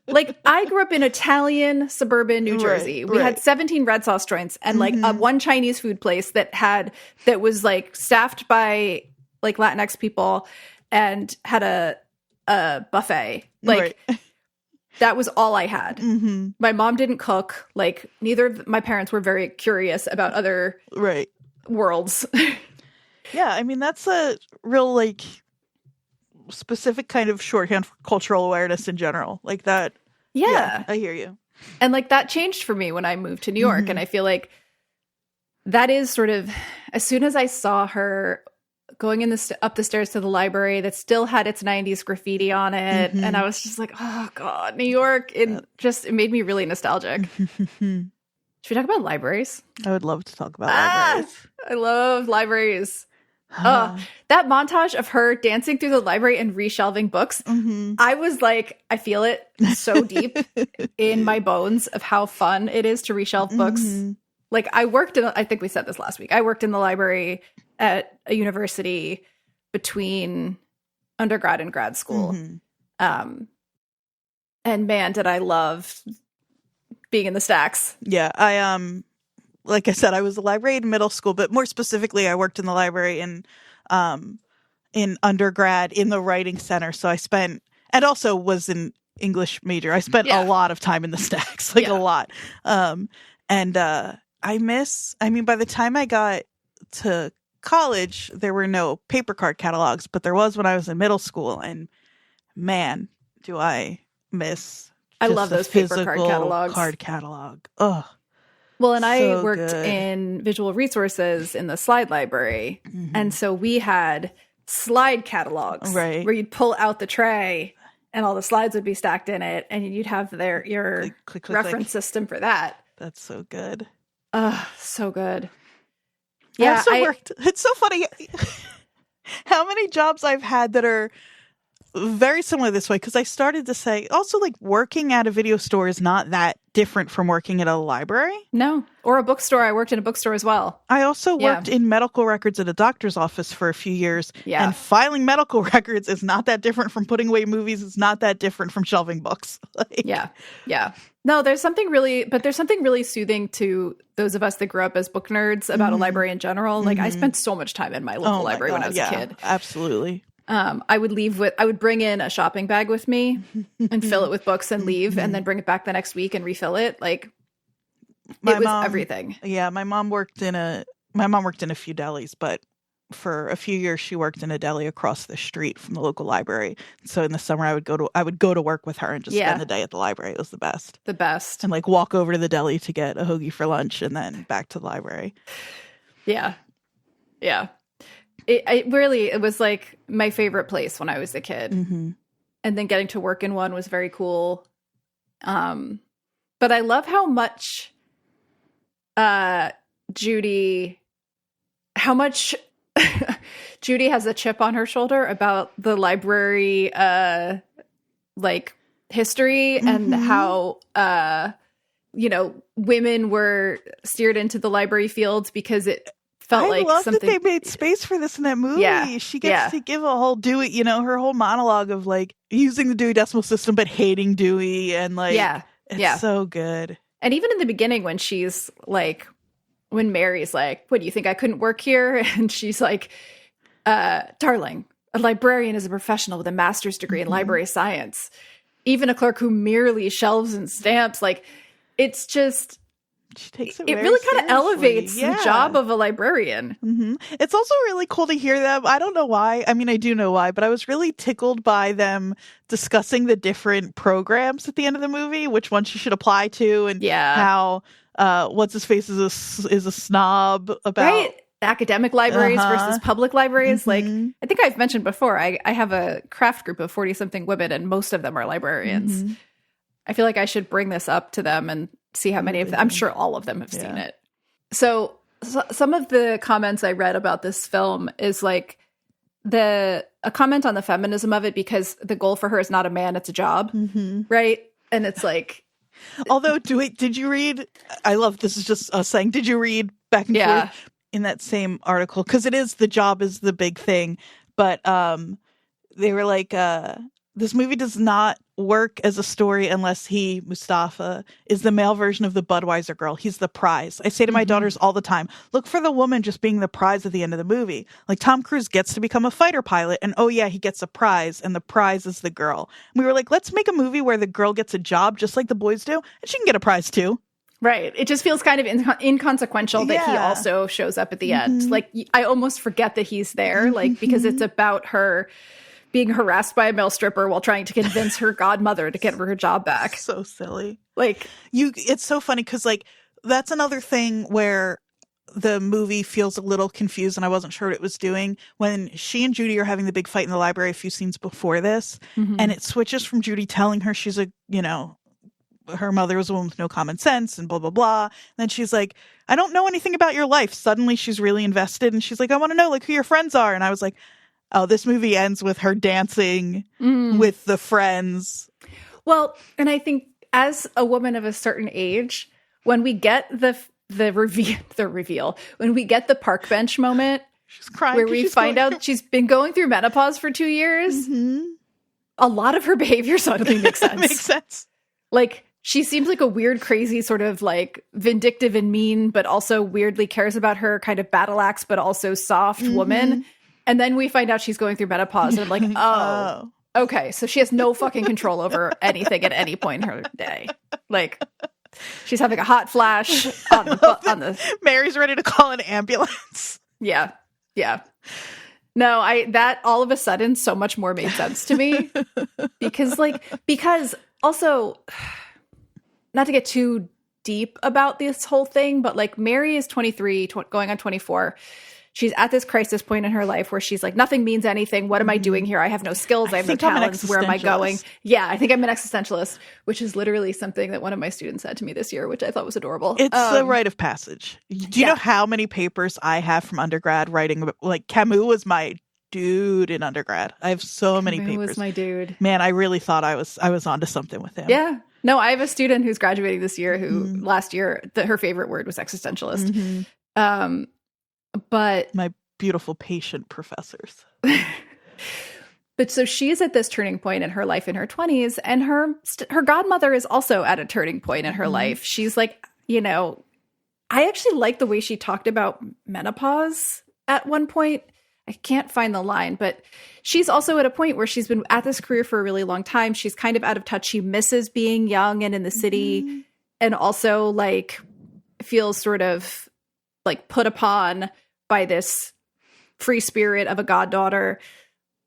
Like, I grew up in Italian suburban New Jersey. We had 17 red sauce joints and like one Chinese food place that was like staffed by like Latinx people and had a buffet. Like, that was all I had. My mom didn't cook. Like, neither of my parents were very curious about other worlds. Yeah, I mean, that's a real, like, specific kind of shorthand for cultural awareness in general. Like that. Yeah, I hear you. And, like, that changed for me when I moved to New York. And I feel like that is sort of, as soon as I saw her going up the stairs to the library that still had its 90s graffiti on it. And I was just like, oh God, New York. It made me really nostalgic. Should we talk about libraries? I would love to talk about libraries. I love libraries. That montage of her dancing through the library and reshelving books. I was like, I feel it so deep in my bones of how fun it is to reshelve books. Like, I think we said this last week. I worked in the library at a university between undergrad and grad school. And man, did I love being in the stacks. Yeah, like I said, I was a librarian in middle school, but more specifically, I worked in the library in undergrad in the writing center. So I spent, and also was an English major. I spent a lot of time in the stacks, like a lot. I mean, by the time I got to college, there were no paper card catalogs, but there was when I was in middle school. And man, do I miss. I love those paper card catalog. Ugh. Well, and I worked in visual resources in the slide library. And so we had slide catalogs where you'd pull out the tray and all the slides would be stacked in it. And you'd have your click, reference system for that. That's so good. So good. Yeah. It's so funny how many jobs I've had that are very similar this way, because I started to say also, like, working at a video store is not that different from working at a library. No. Or a bookstore. I worked in a bookstore as well. I also worked in medical records at a doctor's office for a few years. Yeah. And filing medical records is not that different from putting away movies. It's not that different from shelving books. Yeah. No, there's something really soothing to those of us that grew up as book nerds about a library in general. Like, I spent so much time in my local library when I was a kid. Absolutely. I would bring in a shopping bag with me and fill it with books and leave, and then bring it back the next week and refill it. Like, it was everything. Yeah, my mom worked in a few delis, but for a few years she worked in a deli across the street from the local library. So in the summer I would go to work with her and just spend the day at the library. It was the best. The best. And, like, walk over to the deli to get a hoagie for lunch and then back to the library. Yeah. Yeah. It was like my favorite place when I was a kid. And then getting to work in one was very cool. But I love how much Judy has a chip on her shoulder about the library like history and how women were steered into the library fields because it felt I like love something that they made space for this in that movie. Yeah. She gets to give a whole Dewey, her whole monologue of, like, using the Dewey Decimal System but hating Dewey, and, like, it's so good. And even in the beginning when she's like, when Mary's like, what, do you think I couldn't work here? And she's like, darling, a librarian is a professional with a master's degree in library science. Even a clerk who merely shelves and stamps, like, it's just, she takes it really kind of elevates the job of a librarian. It's also really cool to hear them. I don't know why. I mean, I do know why, but I was really tickled by them discussing the different programs at the end of the movie, which ones she should apply to, and how what's his face is a snob about academic libraries versus public libraries. Like, I think I've mentioned before, I have a craft group of 40-something women, and most of them are librarians. I feel like I should bring this up to them and see how many of them. I'm sure all of them have seen it. So some of the comments I read about this film is like a comment on the feminism of it, because the goal for her is not a man, it's a job. Right. And it's like, although, did you read, I love, this is just us saying, did you read back and forth in that same article? Because it is, the job is the big thing. But they were like, this movie does not work as a story unless he, Mustafa, is the male version of the Budweiser girl. He's the prize. I say to my daughters all the time, look for the woman just being the prize at the end of the movie. Like Tom Cruise gets to become a fighter pilot and oh yeah, he gets a prize and the prize is the girl. And we were like, let's make a movie where the girl gets a job just like the boys do and she can get a prize too. Right. It just feels kind of inconsequential that he also shows up at the end. Like I almost forget that he's there, like because it's about her being harassed by a male stripper while trying to convince her godmother to get her job back. So silly. Like it's so funny because like that's another thing where the movie feels a little confused and I wasn't sure what it was doing when she and Judy are having the big fight in the library a few scenes before this. And it switches from Judy telling her she's her mother was a woman with no common sense and blah, blah, blah. And then she's like, I don't know anything about your life. Suddenly she's really invested and she's like, I want to know like who your friends are. And I was like, oh, this movie ends with her dancing with the friends. Well, and I think as a woman of a certain age, when we get the reveal, when we get the park bench moment, she's crying where we find out she's been going through menopause for 2 years, a lot of her behavior suddenly makes sense. Makes sense. Like, she seems like a weird, crazy, sort of like vindictive and mean, but also weirdly cares about her kind of battle axe, but also soft woman. And then we find out she's going through menopause. And I'm like, oh, okay. So she has no fucking control over anything at any point in her day. Like, she's having a hot flash on the Mary's ready to call an ambulance. Yeah. Yeah. No, that all of a sudden so much more made sense to me. because also, not to get too deep about this whole thing, but like Mary is 23, going on 24. She's at this crisis point in her life where she's like, nothing means anything. What am I doing here? I have no skills. I have no talents. Where am I going? Yeah, I think I'm an existentialist, which is literally something that one of my students said to me this year, which I thought was adorable. It's a rite of passage. Do you know how many papers I have from undergrad writing about, like Camus was my dude in undergrad. I have so many papers. Was my dude. Man, I really thought I was onto something with him. Yeah. No, I have a student who's graduating this year who last year, her favorite word was existentialist. But my beautiful patient professors. But so she is at this turning point in her life in her 20s, and her godmother is also at a turning point in her life. She's like, I actually like the way she talked about menopause at one point. I can't find the line, but she's also at a point where she's been at this career for a really long time. She's kind of out of touch. She misses being young and in the city, and also like feels sort of like put upon by this free spirit of a goddaughter.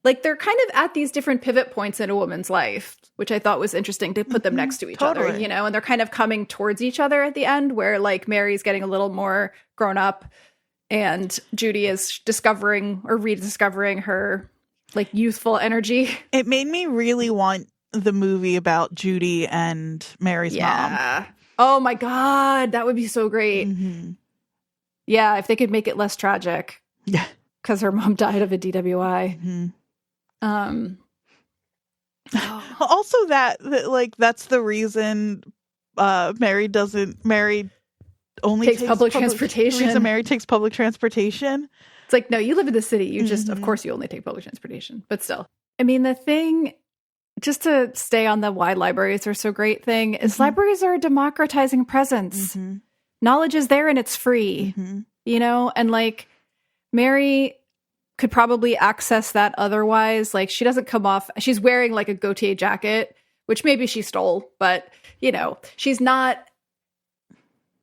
Like they're kind of at these different pivot points in a woman's life, which I thought was interesting to put them next to each other, and they're kind of coming towards each other at the end where like Mary's getting a little more grown up and Judy is discovering or rediscovering her like youthful energy. It made me really want the movie about Judy and Mary's mom. Oh my God, that would be so great. Yeah, if they could make it less tragic. Yeah. Because her mom died of a DWI. Also that like that's the reason Mary only takes public transportation. The reason Mary takes public transportation. It's like, no, you live in the city. You just, of course, you only take public transportation. But still. I mean, the thing, just to stay on the why libraries are so great thing, is libraries are a democratizing presence. Knowledge is there and it's free, and like Mary could probably access that otherwise. Like she doesn't come off, she's wearing like a Gautier jacket, which maybe she stole, but she's not,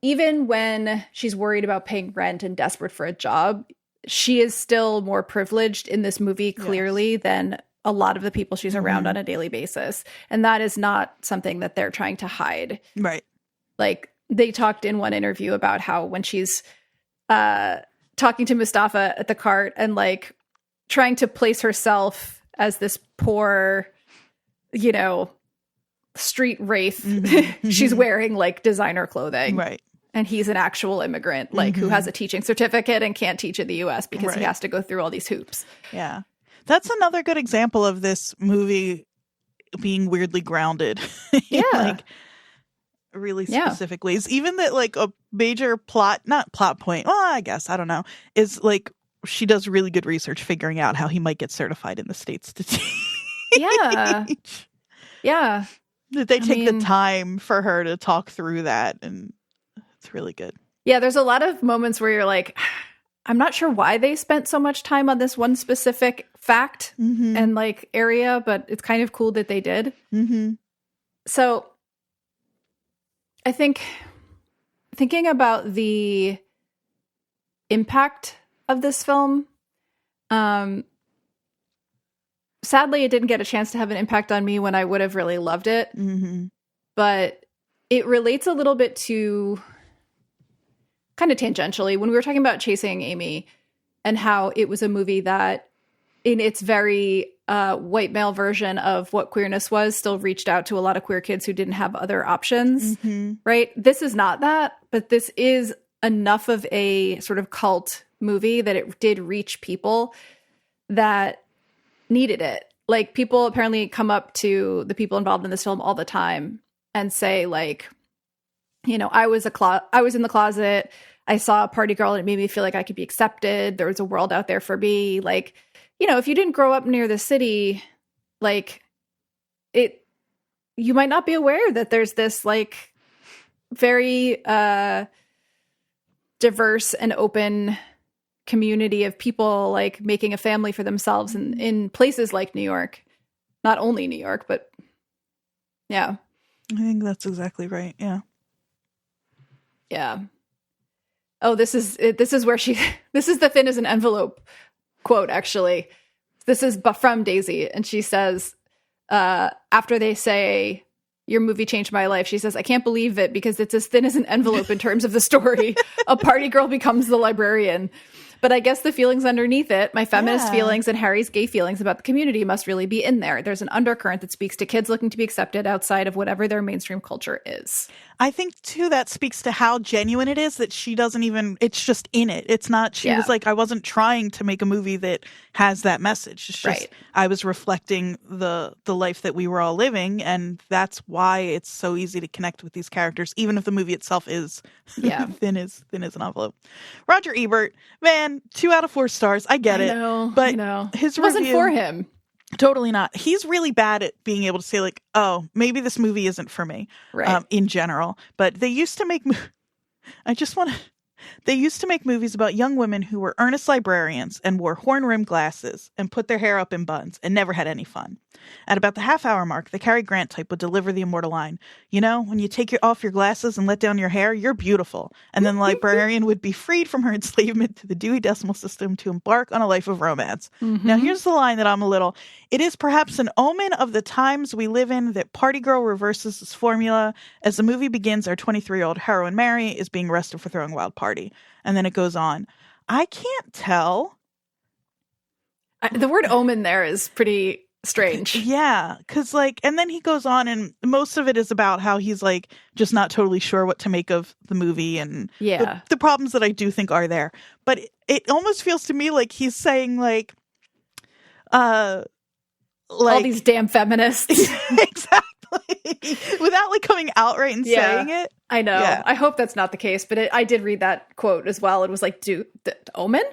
even when she's worried about paying rent and desperate for a job, she is still more privileged in this movie clearly than a lot of the people she's around on a daily basis. And that is not something that they're trying to hide. Right. Like, they talked in one interview about how when she's talking to Mustafa at the cart and like trying to place herself as this poor, street wraith, she's wearing like designer clothing. Right. And he's an actual immigrant, like who has a teaching certificate and can't teach in the US because he has to go through all these hoops. Yeah. That's another good example of this movie being weirdly grounded. Like, really specific ways. Even that like a major not plot point, well, I guess, I don't know, is like she does really good research figuring out how he might get certified in the States to teach. Yeah. Yeah. Did they take the time for her to talk through that? And it's really good. Yeah, there's a lot of moments where you're like, I'm not sure why they spent so much time on this one specific fact and like area, but it's kind of cool that they did. So I think thinking about the impact of this film, sadly, it didn't get a chance to have an impact on me when I would have really loved it. But it relates a little bit to, kind of tangentially, when we were talking about Chasing Amy and how it was a movie that, in its very white male version of what queerness was, still reached out to a lot of queer kids who didn't have other options, right? This is not that, but this is enough of a sort of cult movie that it did reach people that needed it. Like, people apparently come up to the people involved in this film all the time and say, like, you know, I was in the closet, I saw a party girl and it made me feel like I could be accepted. There was a world out there for me. Like, you know, if you didn't grow up near the city, like, you might not be aware that there's this like very diverse and open community of people like making a family for themselves in places like New York. Not only New York, but yeah. I think that's exactly right. Yeah. Yeah. Oh, this is where this is the thin as an envelope quote, actually. This is from Daisy, and she says, after they say, your movie changed my life, she says, I can't believe it because it's as thin as an envelope in terms of the story. A party girl becomes the librarian. But I guess the feelings underneath it, my feminist feelings and Harry's gay feelings about the community, must really be in there. There's an undercurrent that speaks to kids looking to be accepted outside of whatever their mainstream culture is. I think, too, that speaks to how genuine it is that she doesn't even, it's just in it. It's not, she was like, I wasn't trying to make a movie that has that message. It's just, I was reflecting the life that we were all living. And that's why it's so easy to connect with these characters, even if the movie itself is thin as an envelope. Roger Ebert, man, 2 out of 4 stars. I get it. But his review wasn't for him. Totally not. He's really bad at being able to say, like, oh, maybe this movie isn't for me, in general. But they used to make they used to make movies about young women who were earnest librarians and wore horn-rimmed glasses and put their hair up in buns and never had any fun. At about the half-hour mark, the Cary Grant type would deliver the immortal line, you know, when you take off your glasses and let down your hair, you're beautiful. And then the librarian would be freed from her enslavement to the Dewey Decimal System to embark on a life of romance. Now, here's the line that I'm a little... It is perhaps an omen of the times we live in that Party Girl reverses this formula. As the movie begins, our 23-year-old heroine Mary is being arrested for throwing a wild party. And then it goes on. I can't tell. The word omen there is pretty strange. Yeah, because like, and then he goes on and most of it is about how he's like just not totally sure what to make of the movie and the problems that I do think are there. But it almost feels to me like he's saying like all these damn feminists. Exactly. Without like coming outright and saying it. I know. Yeah. I hope that's not the case, but I did read that quote as well. It was like, omen?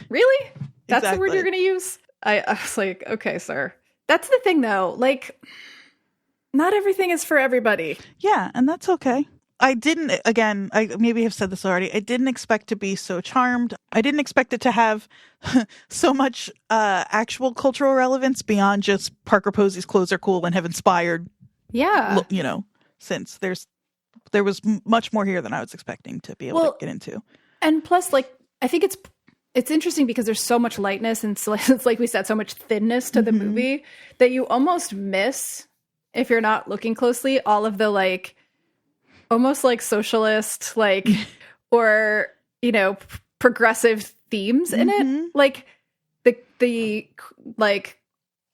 Really? That's the word you're going to use? I was like, okay, sir. That's the thing, though. Like, not everything is for everybody. Yeah, and that's okay. I maybe have said this already. I didn't expect to be so charmed. I didn't expect it to have so much actual cultural relevance beyond just Parker Posey's clothes are cool and have inspired. Yeah. You know, since there was much more here than I was expecting to be able to get into. And plus, like, I think it's interesting because there's so much lightness and it's like we said, so much thinness to the movie that you almost miss, if you're not looking closely, all of the like almost like socialist, like, or, you know, progressive themes in it. Like the like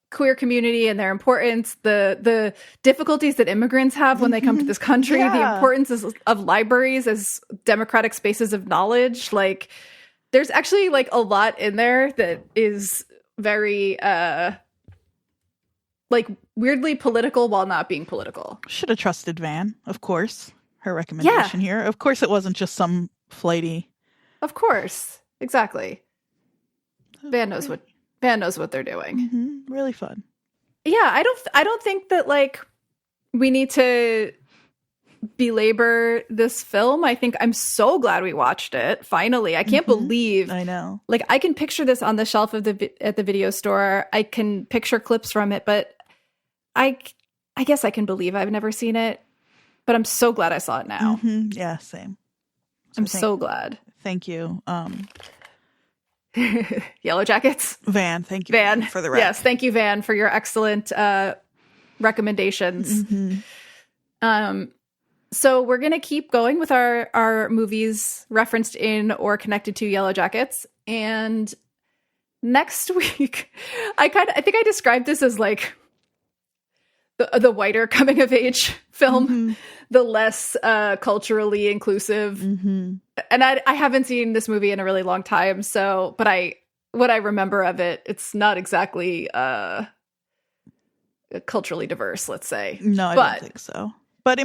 queer community and their importance, the difficulties that immigrants have when they come to this country, the importance of libraries as democratic spaces of knowledge. Like, there's actually like a lot in there that is very like weirdly political while not being political. Should have trusted Van, of course. Her recommendation here. Of course it wasn't just some flighty. Of course. Exactly. Van knows what they're doing. Really fun. Yeah, I don't think that like we need to belabor this film. I think I'm so glad we watched it. Finally, I can't believe. I know. Like I can picture this on the shelf of at the video store. I can picture clips from it, but I guess I can believe I've never seen it. But I'm so glad I saw it now. Yeah, same. I'm so glad. Thank you. Yellow Jackets. Van, thank you Van for the rec. Yes, thank you, Van, for your excellent recommendations. So we're going to keep going with our movies referenced in or connected to Yellow Jackets. And next week, I think I described this as like the whiter coming of age film, the less culturally inclusive. And I haven't seen this movie in a really long time. So, but what I remember of it, it's not exactly culturally diverse, let's say. No, I don't think so. But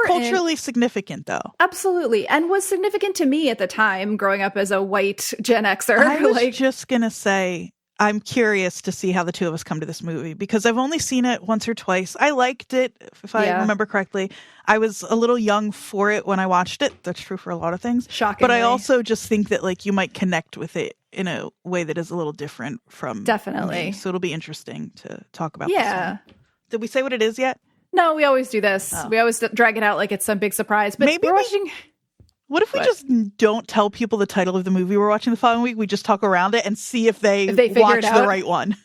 culturally significant, though. Absolutely. And was significant to me at the time, growing up as a white Gen Xer. I was just going to say, I'm curious to see how the two of us come to this movie, because I've only seen it once or twice. I liked it, if I remember correctly. I was a little young for it when I watched it. That's true for a lot of things. Shockingly. But I also just think that like you might connect with it in a way that is a little different from Definitely. me. So it'll be interesting to talk about this one. Did we say what it is yet? No, we always do this. We always drag it out like it's some big surprise. But maybe we're watching... What if we just don't tell people the title of the movie we're watching the following week? We just talk around it and see if they watch the right one.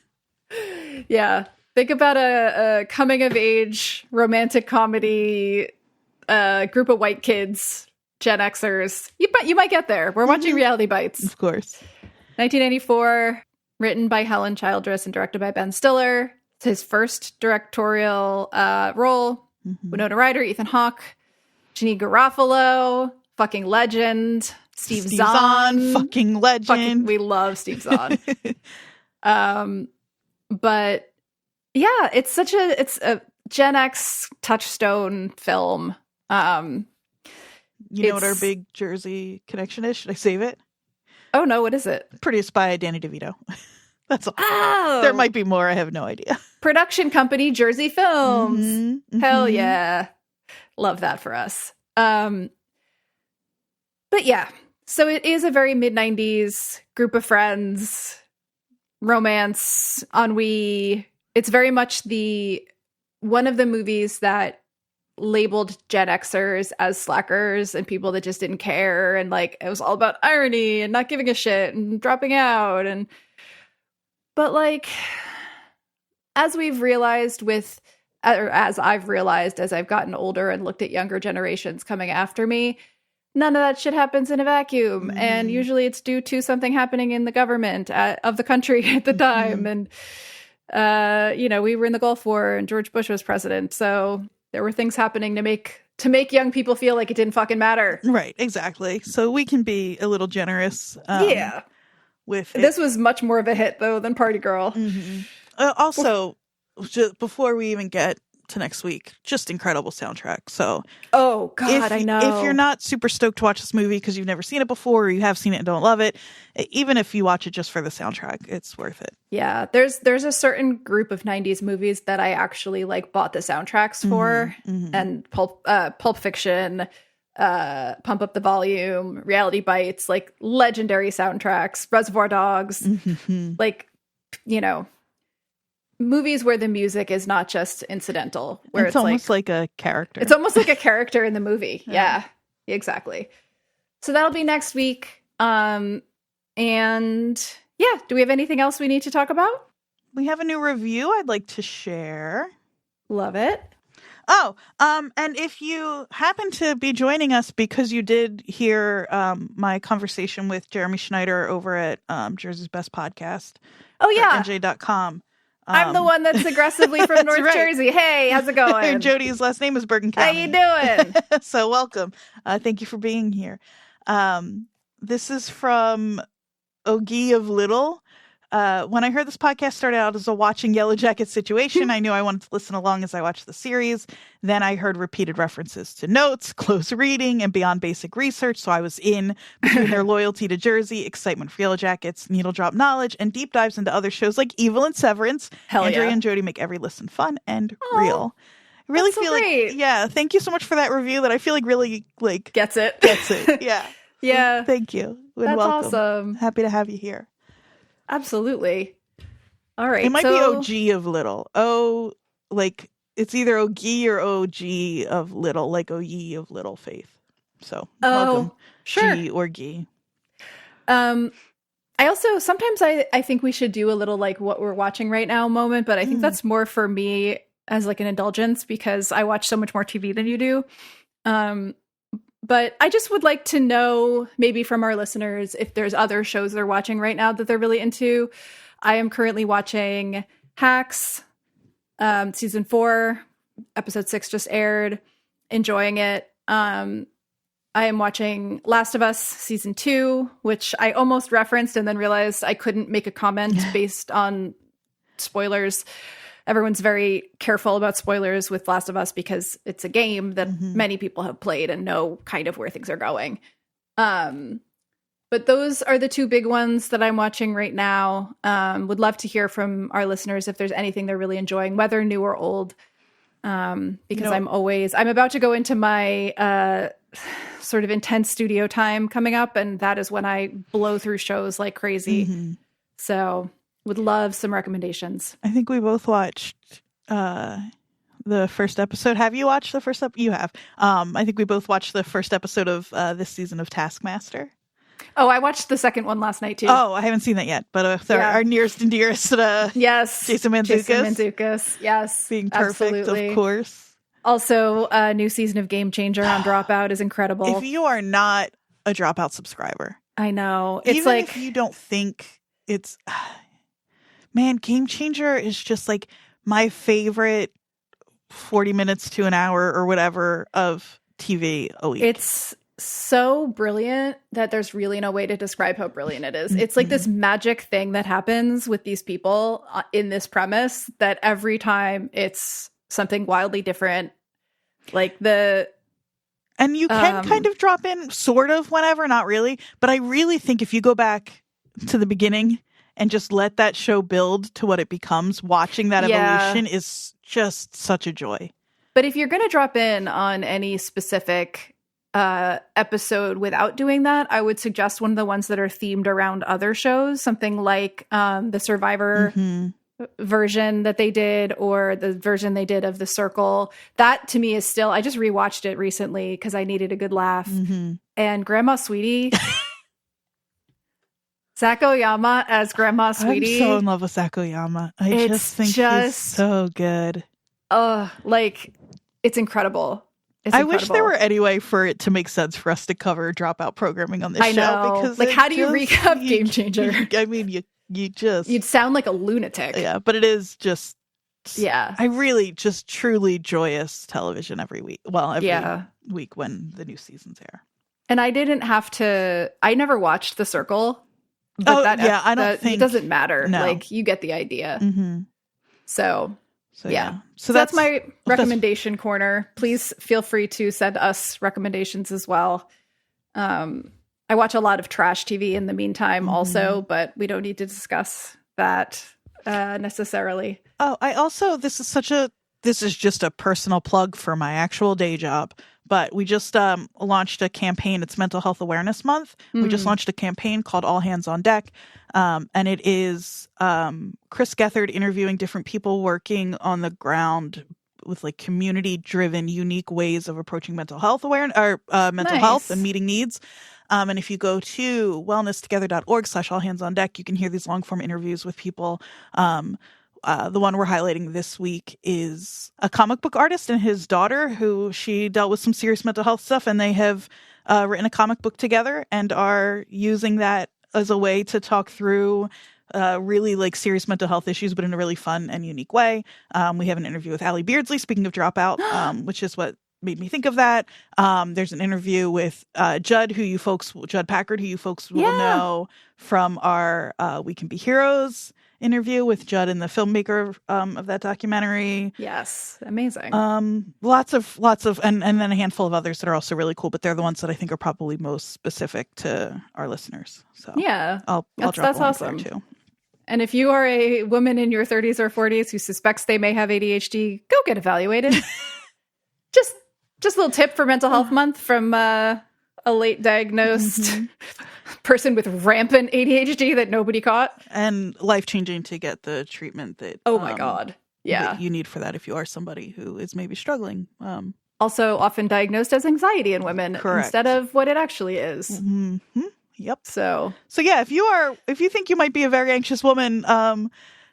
Yeah. Think about a coming-of-age romantic comedy group of white kids, Gen Xers. You might get there. We're watching Reality Bites. Of course. 1994, written by Helen Childress and directed by Ben Stiller. It's his first directorial role. Winona Ryder, Ethan Hawke, Janeane Garofalo, fucking legend. Steve Zahn, fucking legend. We love Steve Zahn. But yeah, it's a Gen X touchstone film. You know what our big Jersey connection is? Should I save it? Oh no, what is it? Produced by Danny DeVito. That's all. Oh, there might be more. I have no idea. Production company Jersey Films. Hell yeah, love that for us. But yeah, so it is a very mid-90s group of friends, romance, ennui. It's very much one of the movies that labeled Gen Xers as slackers and people that just didn't care, and like it was all about irony and not giving a shit and dropping out. But like, as we've realized as I've realized as I've gotten older and looked at younger generations coming after me, none of that shit happens in a vacuum. And usually it's due to something happening in the government of the country at the time. And, we were in the Gulf War and George Bush was president. So there were things happening to make young people feel like it didn't fucking matter. Right, exactly. So we can be a little generous. With it. This was much more of a hit, though, than Party Girl. Also, just before we even get to next week, just incredible soundtrack. So, oh God, I know. If you're not super stoked to watch this movie because you've never seen it before, or you have seen it and don't love it, even if you watch it just for the soundtrack, it's worth it. Yeah, there's a certain group of '90s movies that I actually like bought the soundtracks for, and Pulp Fiction. Pump Up the Volume, Reality Bites, like legendary soundtracks, Reservoir Dogs, like, movies where the music is not just incidental, where it's almost like a character. It's almost like a character in the movie. Yeah, exactly. So that'll be next week. And yeah, do we have anything else we need to talk about? We have a new review I'd like to share. Love it. Oh, and if you happen to be joining us because you did hear my conversation with Jeremy Schneider over at Jersey's Best Podcast. Oh, yeah. NJ.com. I'm the one that's aggressively from North Jersey. Hey, how's it going? Jodie's last name is Bergen County. How you doing? So welcome. Thank you for being here. This is from Ogie of Little. When I heard this podcast started out as a watching Yellow Jacket situation, I knew I wanted to listen along as I watched the series. Then I heard repeated references to notes, close reading, and beyond basic research. So I was in between their loyalty to Jersey, excitement for Yellow Jackets, needle drop knowledge, and deep dives into other shows like Evil and Severance. Andrea and Jodie make every listen fun and real. I really feel like, thank you so much for that review that I feel like really gets it. Yeah. Yeah. Thank you. That's welcome. Awesome. Happy to have you here. Absolutely. All right. It might be OG of Little. Oh, like it's either OG or OG of Little, like OG of Little Faith. So welcome. Sure. G or G. I also sometimes I think we should do a little like what we're watching right now moment, but I think that's more for me as like an indulgence because I watch so much more TV than you do. But I just would like to know maybe from our listeners if there's other shows they're watching right now that they're really into. I am currently watching Hacks, season 4, episode 6 just aired, enjoying it. I am watching Last of Us season 2, which I almost referenced and then realized I couldn't make a comment based on spoilers. Everyone's very careful about spoilers with Last of Us because it's a game that many people have played and know kind of where things are going. But those are the two big ones that I'm watching right now. Would love to hear from our listeners if there's anything they're really enjoying, whether new or old. Because I'm about to go into my sort of intense studio time coming up, and that is when I blow through shows like crazy. So would love some recommendations. I think we both watched the first episode. Have you watched the first episode? You have. I think we both watched the first episode of this season of Taskmaster. Oh, I watched the second one last night too. Oh, I haven't seen that yet, but our nearest and dearest yes, Jason Mantzoukas. Yes, being perfect, absolutely. Of course. Also, a new season of Game Changer on Dropout is incredible. If you are not a Dropout subscriber, I know. It's even like if you don't think it's man, Game Changer is just like my favorite 40 minutes to an hour or whatever of TV a week. It's so brilliant that there's really no way to describe how brilliant it is. It's like this magic thing that happens with these people in this premise that every time it's something wildly different. And you can kind of drop in sort of whenever, not really. But I really think if you go back to the beginning and just let that show build to what it becomes, watching that evolution is just such a joy. But if you're going to drop in on any specific episode without doing that, I would suggest one of the ones that are themed around other shows, something like the Survivor version that they did, or the version they did of The Circle. That to me is still, I just rewatched it recently because I needed a good laugh. And Grandma Sweetie, Zach Oyama as Grandma Sweetie. I'm so in love with Zach Oyama. I just think he's so good. It's incredible. I wish there were any way for it to make sense for us to cover Dropout programming on this show. Because how do you recap Game Changer? I mean, you'd sound like a lunatic. Yeah, but it is just I really just truly joyous television every week. Well, every week when the new seasons air. And I never watched The Circle. But I don't think it doesn't matter. No. Like you get the idea. So yeah. So that's my recommendation corner. Please feel free to send us recommendations as well. I watch a lot of trash TV in the meantime also, but we don't need to discuss that necessarily. Oh, this is just a personal plug for my actual day job, but we just launched a campaign. It's Mental Health Awareness Month. We just launched a campaign called All Hands on Deck. And it is Chris Gethard interviewing different people working on the ground with like community-driven, unique ways of approaching mental health awareness or mental health and meeting needs. And if you go to wellnesstogether.org/allhandsondeck, you can hear these long-form interviews with people. The one we're highlighting this week is a comic book artist and his daughter, who she dealt with some serious mental health stuff, and they have written a comic book together and are using that as a way to talk through really like serious mental health issues, but in a really fun and unique way. We have an interview with Allie Beardsley, speaking of Dropout, which is what made me think of that. There's an interview with Judd Packard, who you folks will know from our We Can Be Heroes interview with Judd and the filmmaker of that documentary. Yes, amazing. Lots of, and then a handful of others that are also really cool, but they're the ones that I think are probably most specific to our listeners. So yeah, I'll drop that's a link awesome there too. And if you are a woman in your 30s or 40s who suspects they may have ADHD, go get evaluated. just a little tip for Mental Health Month from a late diagnosed person with rampant ADHD that nobody caught. And life-changing to get the treatment that oh my God. Yeah. that you need for that if you are somebody who is maybe struggling. Also often diagnosed as anxiety in women instead of what it actually is. Mm-hmm. Yep. So yeah, if you think you might be a very anxious woman,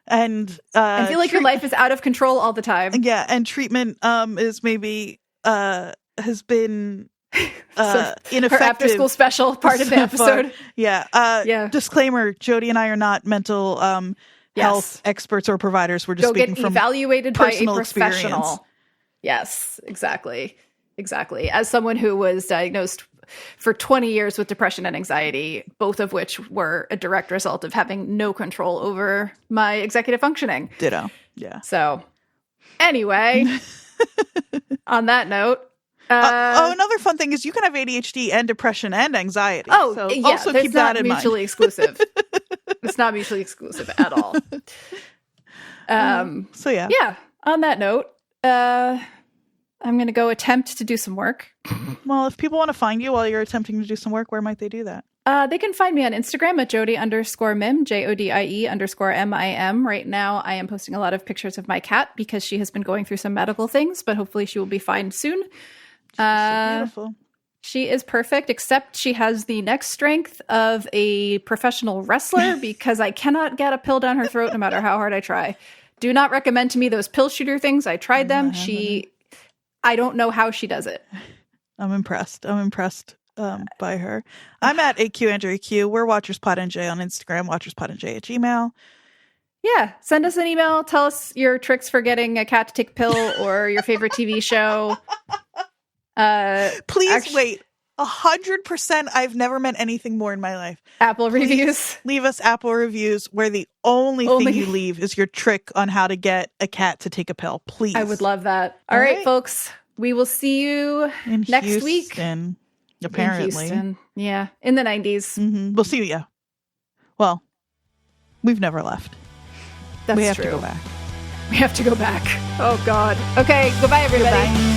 and feel like your life is out of control all the time. Yeah, and treatment is maybe has been ineffective. Her after school special part of the episode. Yeah. Disclaimer: Jodie and I are not mental health experts or providers. We're just speaking from evaluated by a professional. Experience. Yes, exactly. As someone who was diagnosed for 20 years with depression and anxiety, both of which were a direct result of having no control over my executive functioning. Ditto. Yeah. So anyway, on that note, another fun thing is you can have ADHD and depression and anxiety. So also keep that in mind. Mutually exclusive. It's not mutually exclusive at all. So yeah. Yeah. On that note, I'm going to go attempt to do some work. Well, if people want to find you while you're attempting to do some work, where might they do that? They can find me on Instagram at Jodie_Mim, JODIE_MIM. Right now, I am posting a lot of pictures of my cat because she has been going through some medical things, but hopefully she will be fine soon. She's so beautiful. She is perfect, except she has the neck strength of a professional wrestler because I cannot get a pill down her throat no matter how hard I try. Do not recommend to me those pill shooter things. I tried them. I don't know how she does it. I'm impressed by her. I'm at AQ. We're WatchersPodNJ on Instagram, WatchersPodNJ at Gmail. Yeah, send us an email. Tell us your tricks for getting a cat to take a pill or your favorite TV show. Please wait. 100%. I've never meant anything more in my life. Apple reviews. Leave us Apple reviews where the only thing you leave is your trick on how to get a cat to take a pill. Please. I would love that. All right, folks. We will see you next week. Apparently. In Houston. Yeah. In the 90s. Mm-hmm. We'll see you. Yeah. Well, we've never left. That's we have true. to go back. We have to go back. Oh, God. Okay. Goodbye, everybody. Goodbye.